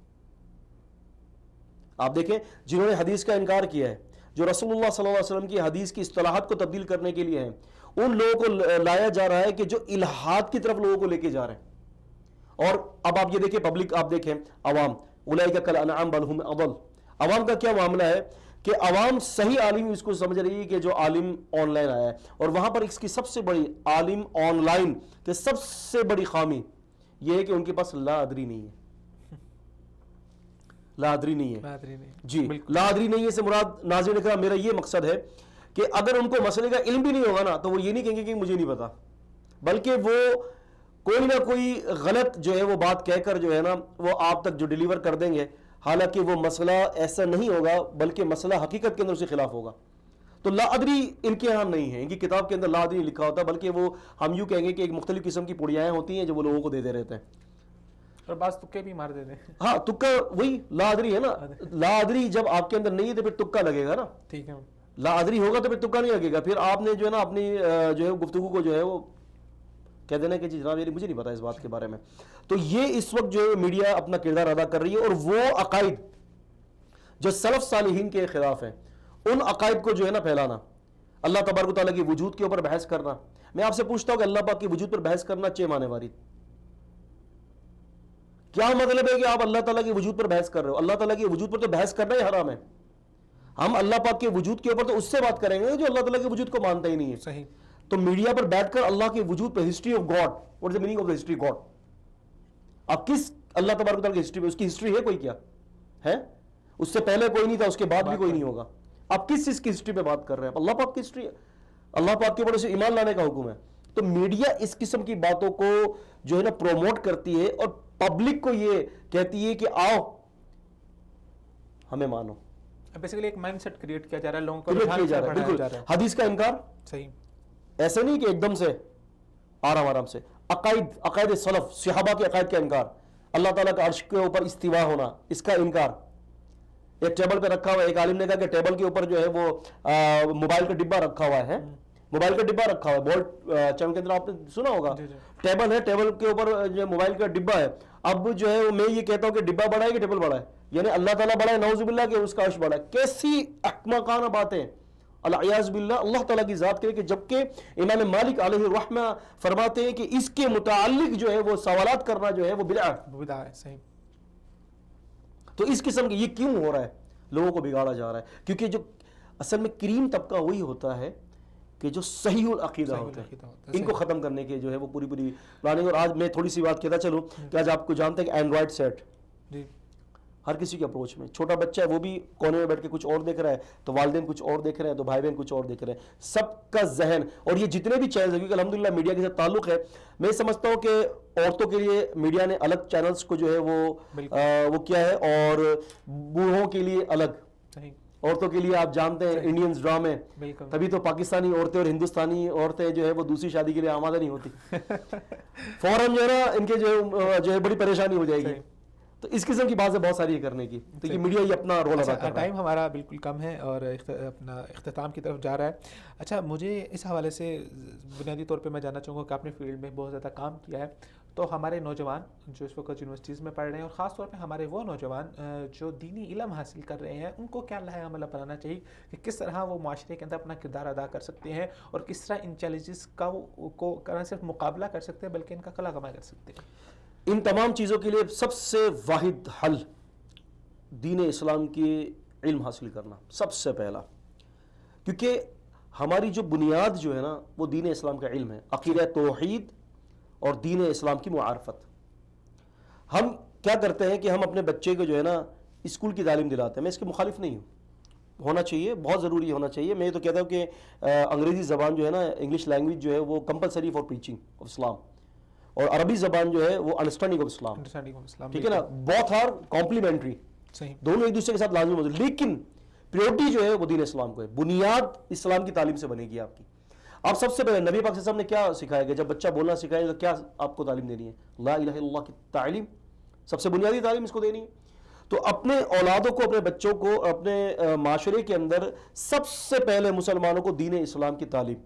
آپ دیکھیں جنہوں نے حدیث کا انکار کیا ہے, جو رسول اللہ صلی اللہ علیہ وسلم کی حدیث کی اصطلاحات کو تبدیل کرنے کے لیے ہیں, ان لوگوں کو لایا جا رہا ہے کہ جو الہاد کی طرف لوگوں کو لے کے جا رہے ہیں. اور اب آپ یہ دیکھیں پبلک, آپ دیکھیں عوام, اولئک کالانعام بل ہم اضل, عوام کا کیا معاملہ ہے کہ عوام صحیح عالم اس کو سمجھ رہی ہے کہ جو عالم آن لائن آیا ہے, اور وہاں پر اس کی سب سے بڑی عالم آن لائن کہ سب سے بڑی خامی یہ ہے کہ ان کے پاس لا ادری نہیں ہے. لا ادری نہیں ہے جی, لا ادری نہیں ہے سے مراد ناظرین کرام میرا یہ مقصد ہے کہ اگر ان کو مسئلے کا علم بھی نہیں ہوگا نا تو وہ یہ نہیں کہیں گے کہ مجھے نہیں پتا, بلکہ وہ کوئی نہ کوئی غلط جو ہے وہ بات کہہ کر جو ہے نا وہ آپ تک جو ڈیلیور کر دیں گے, حالانکہ وہ مسئلہ ایسا نہیں ہوگا بلکہ مسئلہ حقیقت کے اندر اس کے خلاف ہوگا. تو لا ادری ان کے یہاں نہیں ہے, ان کی کتاب کے اندر لا ادری لکھا ہوتا ہے, بلکہ وہ ہم یوں کہیں گے کہ ایک مختلف قسم کی پڑیائیں ہوتی ہیں جو وہ لوگوں کو دیتے رہتے ہیں,
اور بعض تکے بھی مار دیتے ہیں.
ہاں تکا وہی لا ادری ہے نا, لا ادری جب آپ کے اندر نہیں ہے تو پھر تکا لگے گا نا.
ٹھیک ہے,
لا ادری ہوگا تو پھر تکا نہیں لگے گا, پھر آپ نے جو ہے نا اپنی جو ہے گفتگو کو جو ہے وہ کہہ دینا کہ جی جناب یہ مجھے نہیں پتا اس بات کے بارے میں. تو یہ اس وقت جو ہے میڈیا اپنا کردار ادا کر رہی ہے, اور وہ عقائد جو سلف صالحین کے خلاف ہیں ان عقائد کو جو ہے نا پھیلانا, اللہ تبارک و تعالیٰ کی وجود کے اوپر بحث کرنا. میں آپ سے پوچھتا ہوں کہ اللہ پاک کی وجود پر بحث کرنا چے معنی وارد, کیا مطلب ہے کہ آپ اللہ تعالیٰ کی وجود پر بحث کر رہے ہو؟ اللہ تعالیٰ کی وجود پر تو بحث کرنا ہی حرام ہے. ہم اللہ پاک کے وجود کے اوپر تو اس سے بات کریں گے جو اللہ تعالیٰ کے وجود کو مانتا ہی نہیں ہے.
صحیح.
تو میڈیا پر بیٹھ کر اللہ کے وجود پر history of God, what is the meaning of the history God, آپ کس اللہ تبارک و تعالیٰ کی ہسٹری پہ, اس کی ہسٹری ہے کوئی کیا ہے؟ اس سے پہلے کوئی نہیں تھا, اس کے بعد بھی کوئی نہیں ہوگا. آپ کس چیز کی ہسٹری پہ بات کر رہے ہیں؟ اللہ پاک کی ہسٹری ہے, اللہ پاک کے اوپر سے ایمان لانے کا حکم ہے. تو میڈیا اس قسم کی باتوں کو جو ہے نا پروموٹ کرتی ہے اور پبلک کو یہ کہتی ہے کہ آؤ ہمیں مانو.
بیسیکلی ایک مائنڈ سیٹ کریٹ کیا جا رہا ہے, لوگوں کو
کیا جا رہا ہے. بالکل حدیث کا انکار,
صحیح,
ایسے نہیں کہ ایک دم سے آرام سے. عقائد سلف صحابہ کے عقائد کا انکار, اللہ تعالیٰ کا عرش کے اوپر استوا ہونا اس کا انکار. ایک ٹیبل پہ رکھا ہوا ہے, ایک عالم نے کہا کہ ٹیبل کے اوپر جو ہے وہ موبائل کا ڈبہ رکھا ہوا ہے, موبائل کا ڈبہ رکھا ہوا ہے, بولٹ چینل کے اندر آپ نے سنا ہوگا, ٹیبل ہے, ٹیبل کے اوپر جو موبائل کا ڈبہ ہے. اب جو ہے میں یہ کہتا ہوں کہ ڈبہ بڑا ہے کہ ٹیبل بڑا ہے, یعنی اللہ تعالیٰ بڑا ہے نعوذ باللہ کہ اس کا عرش بڑا ہے. کیسی احمقانہ باتیں العیاذ باللہ اللہ تعالیٰ کی ذات کے, کہ جبکہ امام مالک علیہ الرحمہ فرماتے ہیں کہ اس کے متعلق جو ہے وہ سوالات کرنا جو ہے وہ بدعت
ہے. صحیح.
تو اس قسم کی یہ کیوں ہو رہا ہے؟ لوگوں کو بگاڑا جا رہا ہے, کیونکہ جو اصل میں کریم طبقہ وہی ہوتا ہے کہ جو صحیح العقیدہ ہوتا ہے, ان کو ختم کرنے کے جو ہے وہ پوری پلاننگ. اور آج میں تھوڑی سی بات کہتا چلوں کہ آج آپ کو جانتے ہیں کہ اینڈرائڈ سیٹ ہر کسی کے اپروچ میں, چھوٹا بچہ ہے وہ بھی کونے میں بیٹھ کے کچھ اور دیکھ رہا ہے, تو والدین کچھ اور دیکھ رہے ہیں, تو بھائی بہن کچھ اور دیکھ رہے ہیں, سب کا ذہن. اور یہ جتنے بھی چینلز ہیں, کیونکہ الحمدللہ میڈیا کے ساتھ تعلق ہے, میں سمجھتا ہوں کہ عورتوں کے لیے میڈیا نے الگ چینلز کو جو ہے وہ کیا ہے, اور بوڑھوں کے لیے الگ, عورتوں کے لیے آپ جانتے ہیں انڈینز ڈرامے، تبھی تو پاکستانی عورتیں اور ہندوستانی عورتیں جو ہے وہ دوسری شادی کے لیے آمادہ نہیں ہوتی، فوراً جو ہے نا ان کے جو ہے بڑی پریشانی ہو جائے گی. تو اس قسم کی باتیں بہت ساری کرنے کی، تو یہ میڈیا یہ اپنا رول ادا کر رہا ہے.
ٹائم ہمارا بالکل کم ہے اور اپنا اختتام کی طرف جا رہا ہے. اچھا، مجھے اس حوالے سے بنیادی طور پہ میں جاننا چاہوں گا کہ آپ نے فیلڈ میں بہت زیادہ کام کیا ہے، تو ہمارے نوجوان جو اس وقت یونیورسٹیز میں پڑھ رہے ہیں اور خاص طور پہ ہمارے وہ نوجوان جو دینی علم حاصل کر رہے ہیں، ان کو کیا لائحہ عمل اپنانا چاہیے کہ کس طرح وہ معاشرے کے اندر اپنا کردار ادا کر سکتے ہیں اور کس طرح ان چیلنجز کو نہ صرف مقابلہ کر سکتے ہیں بلکہ ان کا کلا کمائی کر سکتے ہیں؟
ان تمام چیزوں کے لیے سب سے واحد حل دین اسلام کی علم حاصل کرنا، سب سے پہلا، کیونکہ ہماری جو بنیاد جو ہے نا وہ دین اسلام کا علم ہے، عقیدہ توحید اور دین اسلام کی معارفت. ہم کیا کرتے ہیں کہ ہم اپنے بچے کو جو ہے نا اسکول کی تعلیم دلاتے ہیں، میں اس کے مخالف نہیں ہوں، ہونا چاہیے، بہت ضروری ہونا چاہیے. میں یہ تو کہتا ہوں کہ انگریزی زبان جو ہے نا، انگلش لینگویج جو ہے وہ کمپلسری فار ٹیچنگ آف اسلام، اور عربی زبان جو ہے وہ انڈرسٹینڈنگ آف اسلام، ٹھیک ہے نا، بوتھ آر کمپلیمنٹری، دونوں ایک دوسرے کے ساتھ لازمی موجود، لیکن پریورٹی جو ہے وہ دین اسلام کو ہے. بنیاد اسلام کی تعلیم سے بنے گی آپ کی. آپ سب سے پہلے نبی پاک صلی اللہ علیہ وسلم نے کیا سکھایا گیا؟ جب بچہ بولنا سکھائے تو کیا آپ کو تعلیم دینی ہے؟ لا الہ الا اللہ کی تعلیم، سب سے بنیادی تعلیم اس کو دینی ہے. تو اپنے اولادوں کو، اپنے بچوں کو، اپنے معاشرے کے اندر سب سے پہلے مسلمانوں کو دین اسلام کی تعلیم،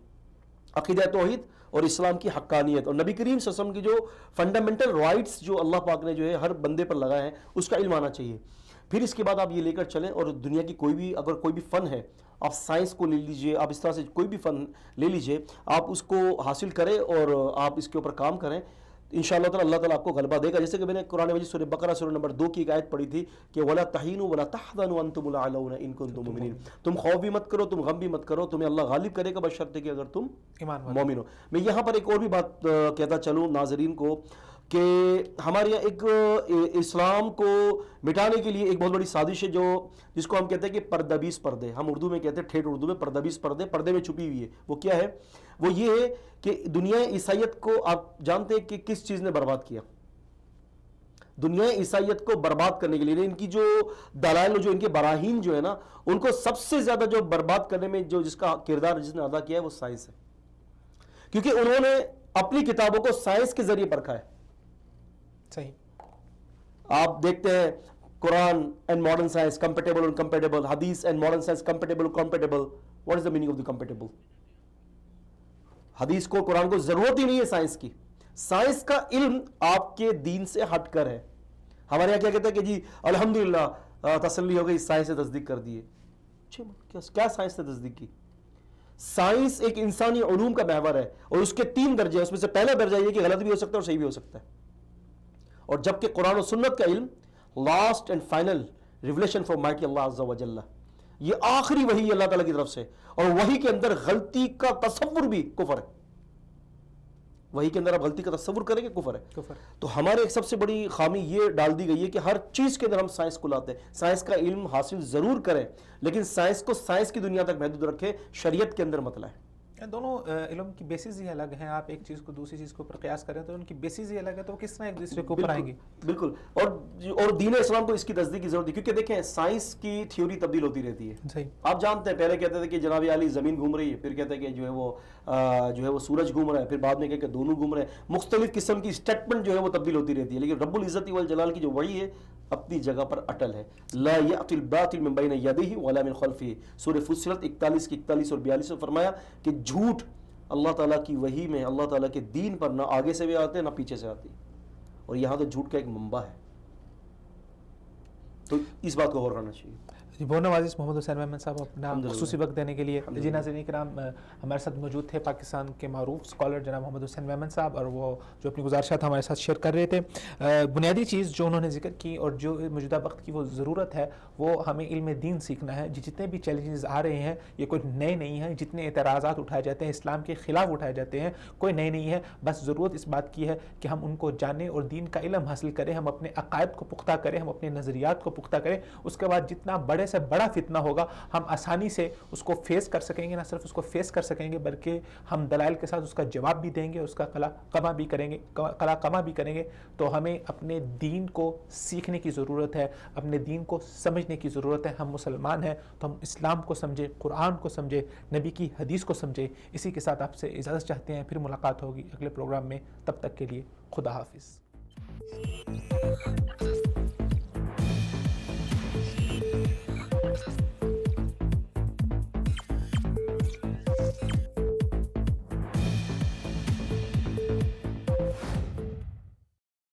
عقیدہ توحید اور اسلام کی حقانیت اور نبی کریم صلی اللہ علیہ وسلم کی جو فنڈامنٹل رائٹس جو اللہ پاک نے جو ہے ہر بندے پر لگائے ہیں اس کا علم آنا چاہیے. پھر اس کے بعد آپ یہ لے کر چلیں، اور دنیا کی اگر کوئی بھی فن ہے، آپ سائنس کو لے لیجئے، آپ اس طرح سے کوئی بھی فن لے لیجئے، آپ اس کو حاصل کریں اور آپ اس کے اوپر کام کریں، انشاءاللہ تعالی اللہ تعالیٰ آپ کو غلبہ دے گا. جیسے کہ میں نے قرآن مجید سورہ بقرہ سورہ نمبر 2 کی ایک آیت پڑھی تھی کہ وَلَا تَحِنُوا وَلَا تَحْزَنُوا وَأَنْتُمُ الْأَعْلَوْنَ إِن كُنتُم مُؤْمِنِينَ، تم خوف بھی مت کرو، تم غم بھی مت کرو، تمہیں اللہ غالب کرے گا بشرطے کہ اگر تم مومن ہو. میں یہاں پر ایک اور بھی بات کہتا چلوں ناظرین کو کہ ہمارے یہاں ایک اسلام کو مٹانے کے لیے ایک بہت بڑی سازش ہے جس کو ہم کہتے ہیں کہ پردبیس پردے، ہم اردو میں کہتے ہیں ٹھیٹ اردو میں پردبیس پردے میں چھپی ہوئی ہے. وہ کیا ہے؟ وہ یہ ہے کہ دنیا عیسائیت کو آپ جانتے ہیں کہ کس چیز نے برباد کیا؟ دنیا عیسائیت کو برباد کرنے کے لیے ان کی جو دلائل، جو ان کے براہین جو ہے نا، ان کو سب سے زیادہ جو برباد کرنے میں جس کا کردار جس نے ادا کیا ہے وہ سائنس ہے. کیونکہ انہوں نے اپنی کتابوں کو سائنس کے ذریعے پرکھا ہے.
صحیح.
آپ دیکھتے ہیں قرآن اینڈ ماڈرن سائنس کمپیٹیبل اور کمپیٹیبل، حدیث اینڈ ماڈرن سائنس کمپیٹیبل اور compatible. What is the meaning of the compatible? حدیث کو، قرآن کو ضرورت ہی نہیں ہے سائنس کی. سائنس کا علم آپ کے دین سے ہٹ کر ہے. ہمارے یہاں کیا کہتے ہیں کہ جی الحمدللہ تسلی ہو گئی، سائنس سے تصدیق کر دیے. کیا سائنس سے تصدیق کی؟ سائنس ایک انسانی علوم کا محور ہے اور اس کے 3 درجے ہیں. اس میں سے پہلا درجہ یہ کہ غلط بھی ہو سکتا ہے اور صحیح بھی ہو سکتا ہے. اور جبکہ قرآن و سنت کا علم last and final revelation from mighty اللہ عز و جل، یہ آخری وحی اللہ تعالیٰ کی طرف سے، اور وحی کے اندر غلطی کا تصور بھی کفر ہے. وحی کے اندر آپ غلطی کا تصور کریں گے کفر ہے. تو ہمارے ایک سب سے بڑی خامی یہ ڈال دی گئی ہے کہ ہر چیز کے اندر ہم سائنس کو لاتے ہیں. سائنس کا علم حاصل ضرور کریں لیکن سائنس کو سائنس کی دنیا تک محدود رکھیں، شریعت کے اندر مت لائیں.
دونوں علم کی بیسز ہی الگ ہیں. آپ ایک چیز کو دوسری چیز کے اوپر قیاس کریں تو ان کی بیسز ہی الگ ہے، تو وہ کس طرح ایک دوسرے کے اوپر آئیں گی؟
بالکل. اور دین اسلام کو اس کی تصدیق کی ضرورت ہے، کیونکہ دیکھیں سائنس کی تھیوری تبدیل ہوتی رہتی ہے.
صحیح.
آپ جانتے ہیں پہلے کہتے تھے کہ جناب عالی زمین گھوم رہی ہے، پھر کہتے ہیں کہ جو ہے وہ سورج گھوم رہا ہے، پھر بعد میں کہ دونوں گھوم رہے ہیں. مختلف قسم کی اسٹیٹمنٹ جو ہے وہ تبدیل ہوتی رہتی ہے، لیکن رب العزت والجلال کی جو وحی ہے اپنی جگہ پر اٹل ہے. لا یأتی الباطل من بین یدیہ ولا من خلفہ. سورہ فصلت 41 کی 41 اور 42 میں فرمایا کہ جھوٹ اللہ تعالیٰ کی وحی میں، اللہ تعالیٰ کے دین پر نہ آگے سے بھی آتے ہیں نہ پیچھے سے آتی، اور یہاں تو جھوٹ کا ایک منبع ہے. تو اس بات کو غور کرنا چاہیے.
جی بہت نوازش محمد حسین محمد صاحب اپنا خصوصی وقت دینے کے لیے. جی ناظرین کرام، ہمارے ساتھ موجود تھے پاکستان کے معروف اسکالر جناب محمد حسین محمد صاحب، اور وہ جو اپنی گزارشات ہمارے ساتھ شیئر کر رہے تھے. بنیادی چیز جو انہوں نے ذکر کی اور جو موجودہ وقت کی وہ ضرورت ہے وہ ہمیں علم دین سیکھنا ہے. جتنے بھی چیلنجز آ رہے ہیں یہ کوئی نئے نہیں ہیں، جتنے اعتراضات اٹھائے جاتے ہیں اسلام کے خلاف اٹھائے جاتے ہیں کوئی نئے نہیں ہے. بس ضرورت اس بات کی ہے کہ ہم ان کو جانیں اور دین کا علم حاصل کریں، ہم اپنے عقائد کو پختہ کریں، ہم اپنے نظریات کو پختہ کریں. اس کے بعد جتنا بڑے سے بڑا فتنہ ہوگا ہم آسانی سے اس کو فیس کر سکیں گے. نہ صرف اس کو فیس کر سکیں گے بلکہ ہم دلائل کے ساتھ اس کا جواب بھی دیں گے, اس کا قلا کما بھی کریں گے. تو ہمیں اپنے دین کو سیکھنے کی ضرورت ہے, اپنے دین کو سمجھنے کی ضرورت ہے. ہم مسلمان ہیں تو ہم اسلام کو سمجھیں, قرآن کو سمجھیں, نبی کی حدیث کو سمجھیں. اسی کے ساتھ آپ سے اجازت چاہتے ہیں, پھر ملاقات ہوگی اگلے پروگرام میں. تب تک کے لیے خدا حافظ.